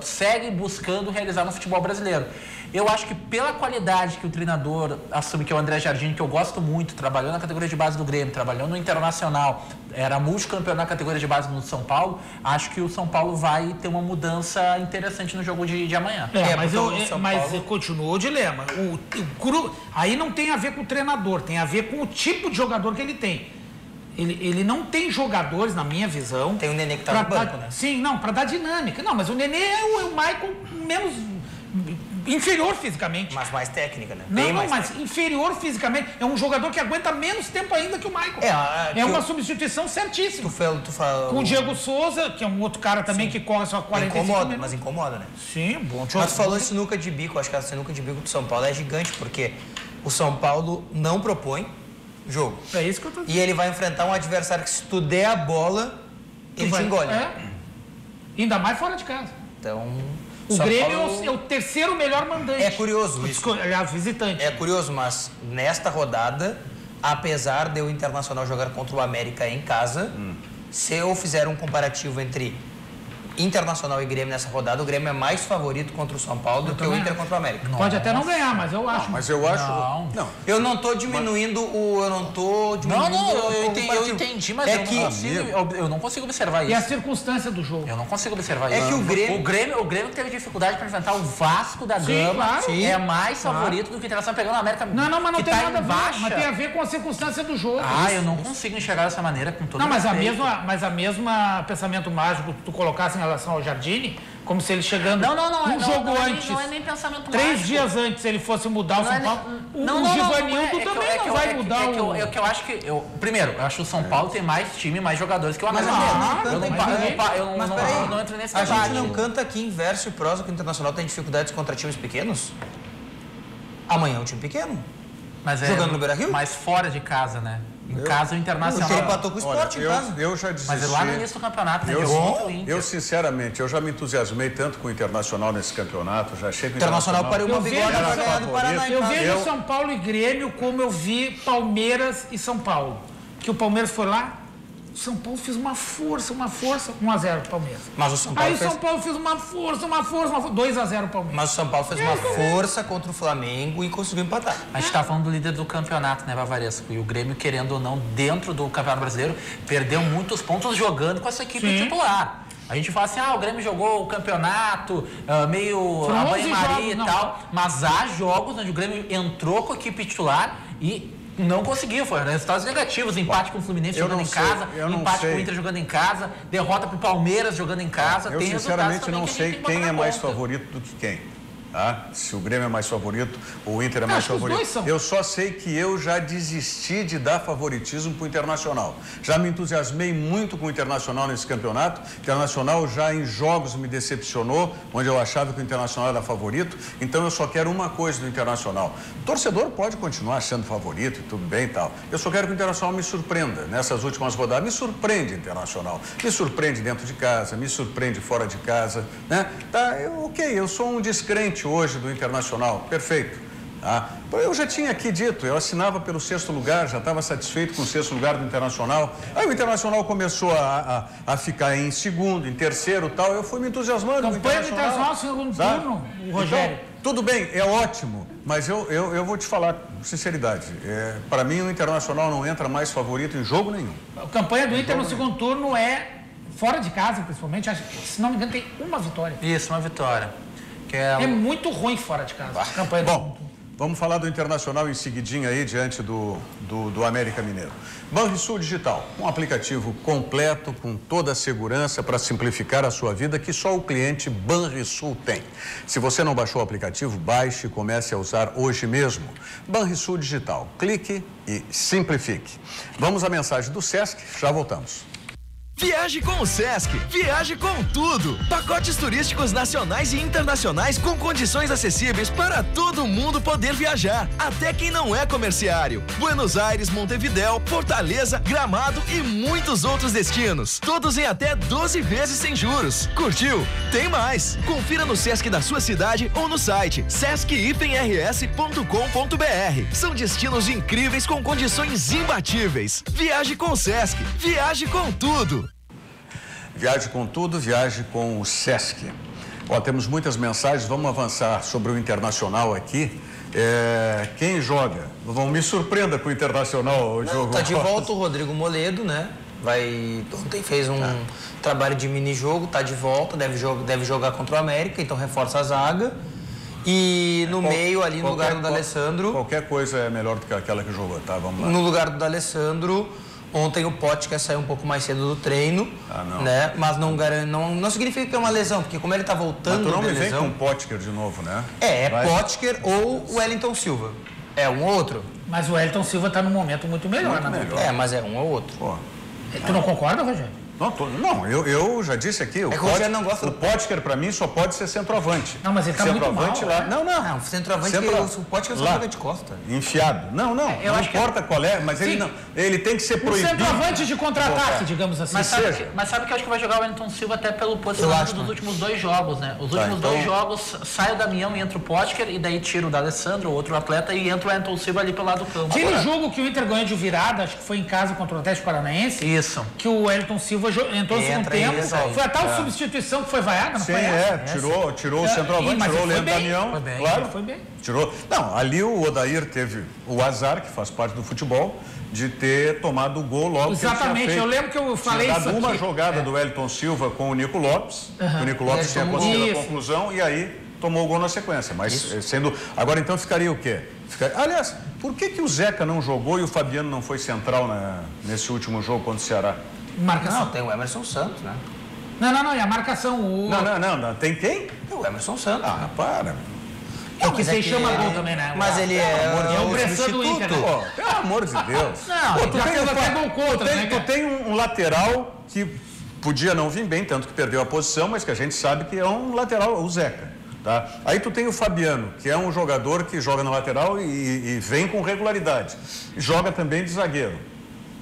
segue buscando realizar no futebol brasileiro. Eu acho que pela qualidade que o treinador assume, que é o André Jardim, que eu gosto muito, trabalhou na categoria de base do Grêmio, trabalhou no Internacional, era multicampeão na categoria de base no São Paulo, acho que o São Paulo vai ter uma mudança interessante no jogo de amanhã. Mas continua o dilema. Aí não tem a ver com o treinador, tem a ver com o tipo de jogador que ele tem. Ele não tem jogadores, na minha visão... Tem o Nenê que tá no banco, né? Sim, para dar dinâmica. Não, mas o Nenê é o Michael menos... inferior fisicamente. Mas mais técnica, né? Mas inferior fisicamente. É um jogador que aguenta menos tempo ainda que o Michael. É uma substituição certíssima. Tu fala... Com o Diego Souza, que é um outro cara também que corre só 45 minutos. Mas incomoda, né? Sim, bom. Mas tu falou em sinuca de bico. Acho que a sinuca de bico do São Paulo é gigante, porque o São Paulo não propõe jogo. É isso que eu tô dizendo. E ele vai enfrentar um adversário que, se tu der a bola, ele te engole. Ainda mais fora de casa. Então... O Grêmio é o terceiro melhor mandante. É curioso isso. Aliás, visitante. É curioso, mas nesta rodada, apesar de o Internacional jogar contra o América em casa, se eu fizer um comparativo entre Internacional e Grêmio nessa rodada, o Grêmio é mais favorito contra o São Paulo do que o Inter contra o América. Pode até não ganhar, mas eu acho. Mas eu acho... Não. Eu não tô diminuindo o... Eu entendi, mas eu não consigo observar isso. E a circunstância do jogo. Eu não consigo observar isso. É que o Grêmio teve dificuldade para enfrentar o Vasco da Gama. Claro. É mais favorito do que o Internacional pegando a América. Não, mas não tem nada a ver. Mas tem a ver com a circunstância do jogo. Eu não consigo enxergar dessa maneira com todo Não, mas a mesma pensamento mágico que tu colocasse em relação ao Jardine, como se ele chegando um jogo antes, não é nem pensamento 3 mágico. dias antes ele fosse mudar o São Paulo. O Givanildo também não vai mudar o... É que eu acho que... Primeiro, eu acho que o São Paulo tem mais time, mais jogadores que o América. Eu não entro nesse debate. A gente não canta aqui em verso e prosa que o Internacional tem dificuldades contra times pequenos? Amanhã é um time pequeno. Jogando no Beira-Rio? Mas fora de casa, né? Em casa, o Internacional... Ele empatou com o Sport em casa. Eu já desisti. Mas lá no início do campeonato, né? Eu, sinceramente, eu já me entusiasmei tanto com o Internacional nesse campeonato. Já achei que o Internacional pariu uma bigode para ganhar do Paraná. Eu vejo São Paulo e Grêmio como eu vi Palmeiras e São Paulo. Que o Palmeiras foi lá, o São Paulo fez uma força, 1-0 Palmeiras. Mas o São Paulo São Paulo fez uma força, 2-0 Palmeiras. Mas o São Paulo fez uma força contra o Flamengo e conseguiu empatar. A gente tá falando do líder do campeonato, né, Bavaresco? E o Grêmio, querendo ou não, dentro do Campeonato Brasileiro, perdeu muitos pontos jogando com essa equipe titular. A gente fala assim, o Grêmio jogou o campeonato meio a banho-maria e tal, mas há jogos onde o Grêmio entrou com a equipe titular e não conseguiu, foi resultados negativos, empate com o Fluminense jogando em casa, empate com o Inter jogando em casa, derrota pro Palmeiras jogando em casa. Eu sinceramente não sei quem é mais favorito do que quem. Se o Grêmio é mais favorito ou o Inter é mais favorito. Eu só sei que eu já desisti de dar favoritismo para o Internacional. Já me entusiasmei muito com o Internacional nesse campeonato. O Internacional já em jogos me decepcionou, onde eu achava que o Internacional era favorito. Então eu só quero uma coisa do Internacional. O torcedor pode continuar sendo favorito e tudo bem e tal. Eu só quero que o Internacional me surpreenda. Nessas últimas rodadas, me surpreende o Internacional. Me surpreende dentro de casa, me surpreende fora de casa, né? Eu sou um descrente hoje do Internacional, perfeito. Eu já tinha aqui dito, eu assinava pelo 6º lugar, já estava satisfeito com o 6º lugar do Internacional. Aí o Internacional começou a ficar em 2º, em 3º e tal, eu fui me entusiasmando. Campanha do Internacional, segundo turno, Rogério. Então, tudo bem, é ótimo, mas eu vou te falar com sinceridade, para mim o Internacional não entra mais favorito em jogo nenhum. A campanha do Inter no segundo turno é fora de casa, principalmente, acho que, se não me engano, tem uma vitória. Isso, uma vitória. É muito ruim fora de casa. Campanha Bom, vamos falar do Internacional em seguidinha aí, diante do América Mineiro. Banrisul Digital, um aplicativo completo, com toda a segurança para simplificar a sua vida, que só o cliente Banrisul tem. Se você não baixou o aplicativo, baixe e comece a usar hoje mesmo. Banrisul Digital, clique e simplifique. Vamos à mensagem do Sesc, já voltamos. Viaje com o Sesc, viaje com tudo. Pacotes turísticos nacionais e internacionais com condições acessíveis para todo mundo poder viajar, até quem não é comerciário. Buenos Aires, Montevidéu, Fortaleza, Gramado e muitos outros destinos. Todos em até 12 vezes sem juros. Curtiu? Tem mais. Confira no Sesc da sua cidade ou no site sesc-rs.com.br. São destinos incríveis com condições imbatíveis. Viaje com o Sesc, viaje com tudo. Viaje com tudo, viaje com o Sesc. Temos muitas mensagens, vamos avançar sobre o Internacional aqui. Quem joga? Me surpreenda com o Internacional o jogo. Tá de volta o Rodrigo Moledo, né? Ontem fez um trabalho de mini-jogo, tá de volta, deve jogar contra o América, então reforça a zaga. E no meio ali, no lugar do D'Alessandro... Qualquer coisa é melhor do que aquela que jogou, tá? Vamos lá. No lugar do D'Alessandro... Ontem o Potker saiu um pouco mais cedo do treino, né? Mas não significa que é uma lesão, porque como ele tá voltando da lesão... Mas tu não me vem com o Potker de novo, né? Potker ou o Wellington Silva. É um ou outro. Mas o Wellington Silva tá num momento muito melhor, né? Mas é um ou outro. Tu não concorda, Rogério? Não, eu já disse aqui, o Potker para mim só pode ser centroavante. Não, mas ele tá muito mal. Lá. Não, centroavante, o Potker só joga de costa. Enfiado. Não importa qual é, mas ele tem que ser proibido. Centroavante de contra-ataque, digamos assim. Mas sabe que eu acho que vai jogar o Wellington Silva até pelo posicionamento dos últimos 2 jogos, né? Os últimos 2 jogos, sai o Damião e entra o Potker, e daí tira o D'Alessandro, outro atleta, e entra o Wellington Silva ali pelo lado do campo. Aquele jogo que o Inter ganhou de virada, acho que foi em casa contra o Atlético Paranaense. Isso. Que o Wellington Silva entrou no segundo tempo. Foi a tal substituição que foi vaiada, não foi essa? Tirou o centroavante, tirou o Leandro Damião. Claro. Foi bem. Tirou. Não, ali o Odair teve o azar, que faz parte do futebol, de ter tomado o gol logo. Exatamente, eu lembro que eu falei isso aqui. Uma jogada do Wellington Silva com o Nico Lopes, o Nico Lopes tinha conseguido a conclusão e aí tomou o gol na sequência. Mas agora então ficaria o quê? Aliás, por que o Zeca não jogou e o Fabiano não foi central nesse último jogo contra o Ceará? Marcação. Não, tem o Emerson Santos, né? Não, e a marcação... Não, tem quem? Tem o Emerson Santos. Para. Que você chama gol também, né? Mas ele é o pressão do Inter, né? Pelo amor de Deus. Tu fez até gol contra, né? Tu tem um lateral que podia não vir bem, tanto que perdeu a posição, mas que a gente sabe que é um lateral, o Zeca. Tá? Aí tu tem o Fabiano, que é um jogador que joga na lateral e vem com regularidade. Joga também de zagueiro.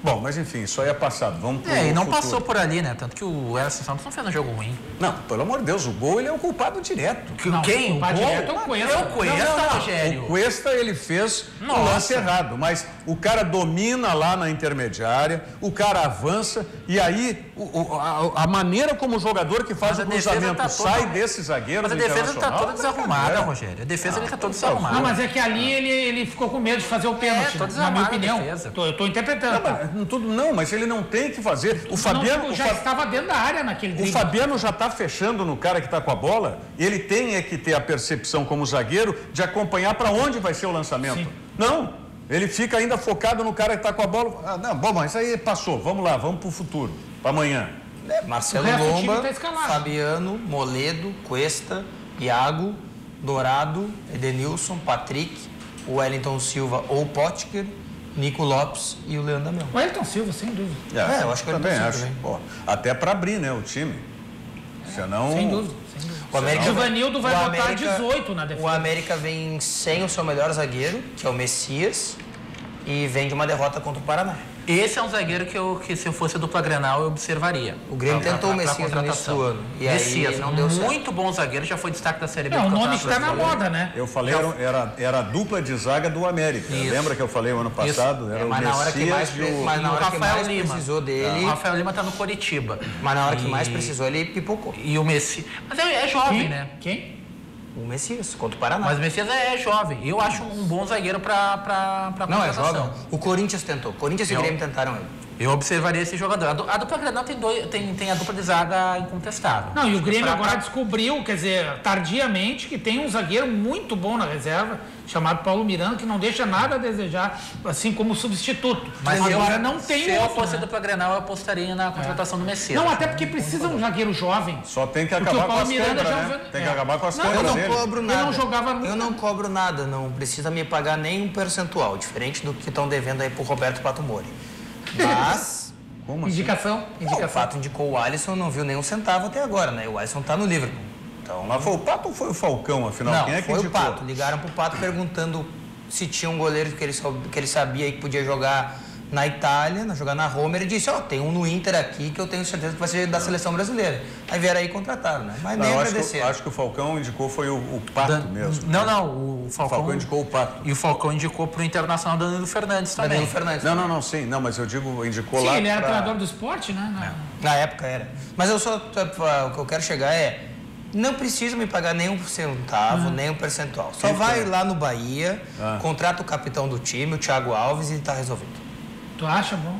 Bom, mas enfim, isso aí é passado. Vamos pro e não futuro. Passou por ali, né? Tanto que o Emerson Santos não fez um jogo ruim. Não, pelo amor de Deus, o gol ele é o culpado direto. Quem? O direto é o Cuesta. É o Cuesta, Rogério. O Cuesta ele fez o lance errado, mas o cara domina lá na intermediária, o cara avança e aí a maneira como o jogador que faz o cruzamento sai desse zagueiro. Mas a defesa está toda desarrumada, Rogério. A defesa está toda desarrumada. Não, mas é que ali ele ficou com medo de fazer o pênalti, na minha opinião. Eu tô interpretando. Não, mas ele não tem que fazer. O Fabiano já estava dentro da área naquele drible. O Fabiano já está fechando no cara que está com a bola. Ele tem que ter a percepção como zagueiro de acompanhar para onde vai ser o lançamento. Sim. Não, ele fica ainda focado no cara que está com a bola. Bom, mas aí passou. Vamos lá, vamos para o futuro, para amanhã. Marcelo Lomba, Fabiano, Moledo, Cuesta, Iago, Dourado, Edenilson, Patrick, o Wellington Silva ou Potker, Nico Lopes e o Leandro Damião. O Wellington Silva, sem dúvida. Eu acho que também acho. Pô, até para abrir, né, o time. Senão... Sem dúvida. O América, Givanildo vai botar 18 na defesa. O América vem sem o seu melhor zagueiro, que é o Messias, e vem de uma derrota contra o Paraná. Esse é um zagueiro que se eu fosse dupla Grenal, eu observaria. O Grêmio tentou o Messias no início do ano. E Messias, aí não deu certo. Muito bom zagueiro, já foi destaque da Série B. O nome está na moda, né? Eu falei, era a dupla de zaga do América. Isso. Lembra que eu falei o ano passado? Era o mas na hora que mais, precisou dele... O Rafael Lima tá no Coritiba. Mas na hora que mais precisou, ele pipocou. E o Messias... Mas é jovem, né? Quem? O Messias, contra o Paraná. Mas o Messias é jovem. Eu acho um bom zagueiro pra Não, é jovem. O Corinthians tentou. Corinthians e Grêmio tentaram ele. Eu observaria esse jogador. A dupla Grenal tem a dupla de zaga incontestável. Não, e o Grêmio agora descobriu, quer dizer, tardiamente, que tem um zagueiro muito bom na reserva, chamado Paulo Miranda, que não deixa nada a desejar, assim como substituto. Mas agora não tem se outro. Se eu fosse a dupla Grenal, eu apostaria na contratação do Messias. Não, até porque precisa um zagueiro jovem. Só tem que acabar com as câmeras, né? Tem que acabar com as câmeras Eu dele. não cobro nada. Eu não jogava nunca. Eu não cobro nada, não precisa me pagar nem um percentual, diferente do que estão devendo aí pro Roberto Pato Mori. Mas... Como assim? Indicação. O Pato indicou o Alisson, não viu nenhum centavo até agora, né? O Alisson tá no Liverpool. Então, mas foi o Pato ou foi o Falcão, afinal? Não, quem é que foi indicou? o Pato. Ligaram pro Pato perguntando se tinha um goleiro que ele sabia que podia jogar na Itália, jogar na Roma. Ele disse, tem um no Inter aqui que eu tenho certeza que vai ser da seleção brasileira. Aí vieram aí e contrataram, né? Mas nem agradeceram. Acho que o Falcão indicou foi o Pato mesmo. Não, o Falcão indicou o Pato. E o Falcão indicou pro Internacional Danilo Fernandes também. Danilo Fernandes. Não, sim. Não, mas eu digo, indicou lá. Sim, ele era treinador do esporte, né? Na época era. Mas o que eu quero chegar é... Não precisa me pagar nenhum centavo, nem um percentual. Só vai lá no Bahia, contrata o capitão do time, o Thiago Alves, e tá resolvido. Tu acha bom?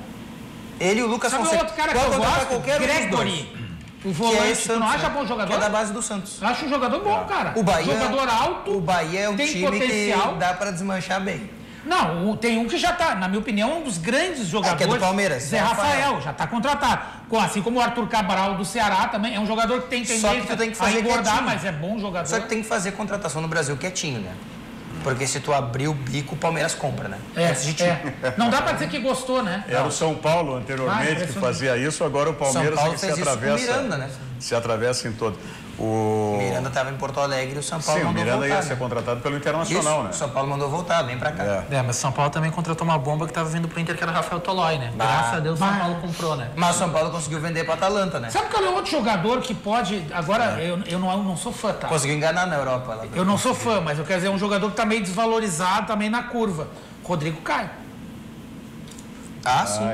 Ele e o Lucas Fonseca. Sabe outro cara que eu gosto? Gregory. O volante, tu não acha bom jogador? Que é da base do Santos. Eu acho um jogador bom, cara. O Bahia, jogador alto, o Bahia é um time potencial. Que dá pra desmanchar bem. Não, tem um que já tá, na minha opinião, um dos grandes jogadores. Que é do Palmeiras. Zé Rafael, já tá contratado. Assim como o Arthur Cabral do Ceará também, é um jogador que tem tendência a engordar, mas é bom jogador. Só que tem que fazer contratação no Brasil quietinho, né? Porque se tu abrir o bico, o Palmeiras compra, né? Não dá pra dizer que gostou, né? Era o São Paulo anteriormente que fazia isso, agora o Palmeiras São Paulo se atravessa. Isso com o Miranda, né? Se atravessa em todo. O Miranda estava em Porto Alegre e o São Paulo mandou voltar. Sim, o Miranda ia ser contratado pelo Internacional, né? O São Paulo mandou voltar, vem pra cá. Mas o São Paulo também contratou uma bomba que estava vindo pro Inter, que era Rafael Tolói, né? Graças a Deus o São Paulo comprou, né? Mas o São Paulo conseguiu vender pra Atalanta, né? Sabe qual é outro jogador que pode... Agora, eu não sou fã, tá? Conseguiu enganar na Europa. Lá eu não sou fã, mas eu quero dizer, é um jogador que tá meio desvalorizado, tá meio na curva. Rodrigo Caio. Sim.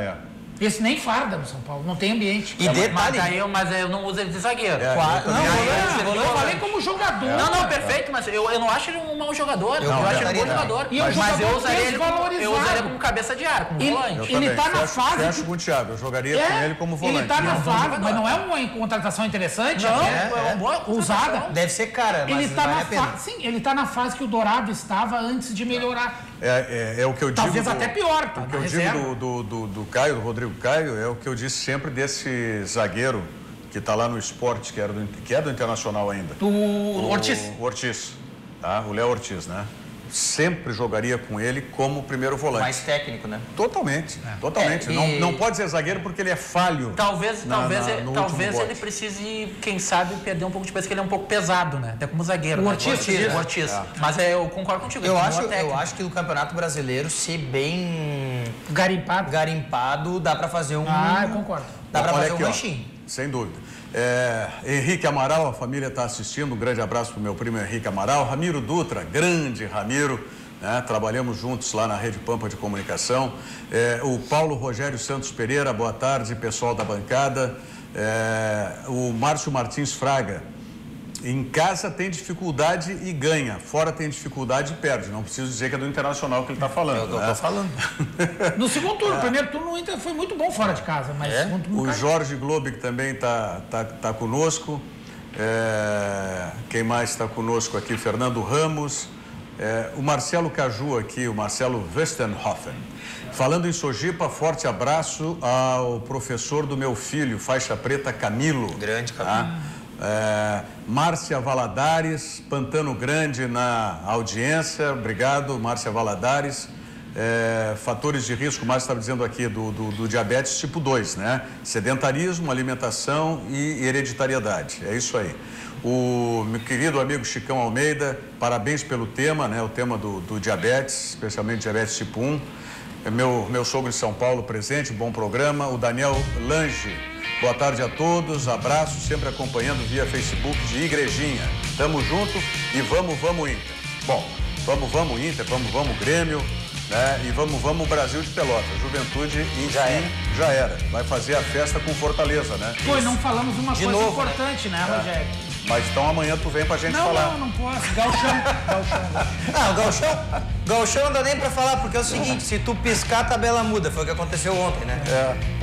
Esse nem farda no São Paulo, não tem ambiente. E detalhe... Mas eu não uso ele de zagueiro. Eu falei como jogador. Não, perfeito, mas eu não acho ele um mau jogador. Eu acho ele um bom jogador. Mas eu usaria como cabeça de área, como volante. Ele tá na fase... Fecho com o Thiago, eu jogaria com ele como volante. Ele tá na fase, mas não é uma contratação interessante? Não, é uma boa usada. Deve ser cara, mas vale a pena. Sim, ele tá na fase que o Dourado estava antes de melhorar. É o que eu digo... Talvez até pior, tá? O que eu digo do Caio, do Rodrigo Caio, é o que eu disse sempre desse zagueiro que está lá no esporte, que é do Internacional ainda. O Ortiz. O Ortiz, tá? O Léo Ortiz, né? Sempre jogaria com ele como primeiro volante. Mais técnico, né? Totalmente. Não pode ser zagueiro porque ele é falho. Talvez ele precise, quem sabe, perder um pouco de peso, porque ele é um pouco pesado, né? Até como zagueiro. O Ortiz. Mas eu concordo contigo. Eu acho que no Campeonato Brasileiro, se bem garimpado, dá pra fazer um... eu concordo. Dá pra fazer um lanchinho. Sem dúvida. Henrique Amaral, a família está assistindo, um grande abraço para o meu primo Henrique Amaral. Ramiro Dutra, grande Ramiro, né? Trabalhamos juntos lá na Rede Pampa de Comunicação. O Paulo Rogério Santos Pereira, boa tarde, pessoal da bancada. O Márcio Martins Fraga, em casa tem dificuldade e ganha, fora tem dificuldade e perde. Não preciso dizer que é do Internacional que ele está falando. Eu estou falando. No segundo turno, primeiro turno o Inter foi muito bom fora de casa, mas segundo turno o Jorge Globe, que também está conosco. Quem mais está conosco aqui? Fernando Ramos. O Marcelo Caju aqui, o Marcelo Westenhofen. Falando em Sojipa, forte abraço ao professor do meu filho, faixa preta Camilo. Grande Camilo. Márcia Valadares, Pantano Grande na audiência. Obrigado, Márcia Valadares. Fatores de risco, Márcia estava dizendo aqui, do diabetes tipo 2, né? Sedentarismo, alimentação e hereditariedade. É isso aí. O meu querido amigo Chicão Almeida, parabéns pelo tema, né? O tema do diabetes, especialmente diabetes tipo 1. Meu sogro de São Paulo presente, bom programa. O Daniel Lange, boa tarde a todos, abraço, sempre acompanhando via Facebook de Igrejinha. Tamo junto e vamos Inter. Bom, vamos Inter, vamos Grêmio, né? E vamos Brasil de Pelotas. Juventude, enfim, já era. Vai fazer a festa com Fortaleza, né? Pô, não falamos uma coisa importante, né, Rogério? Mas então amanhã tu vem pra gente falar. Não posso. Gauchão. O Gauchão não dá nem pra falar, porque é o seguinte, se tu piscar, a tabela muda. Foi o que aconteceu ontem, né?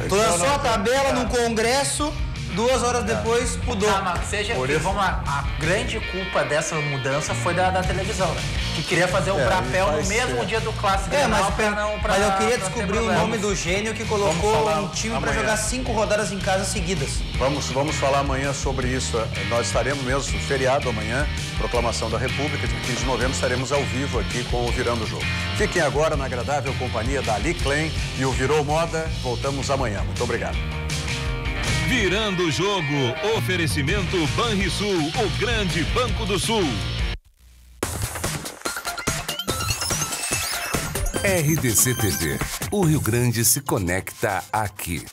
Tu lançou a tabela num congresso, 2 horas depois mudou. Vamos lá, a grande culpa dessa mudança foi da televisão, né? Que queria fazer o brapel no mesmo dia do clássico. Mas eu queria descobrir o nome do gênio que colocou um time para jogar 5 rodadas em casa seguidas. Vamos falar amanhã sobre isso. Nós estaremos mesmo, feriado amanhã, proclamação da República, de 15 de novembro, estaremos ao vivo aqui com o Virando o Jogo. Fiquem agora na agradável companhia da Ali Klein e o Virou Moda. Voltamos amanhã. Muito obrigado. Virando o Jogo, oferecimento Banrisul, o grande Banco do Sul. RDC TV, o Rio Grande se conecta aqui.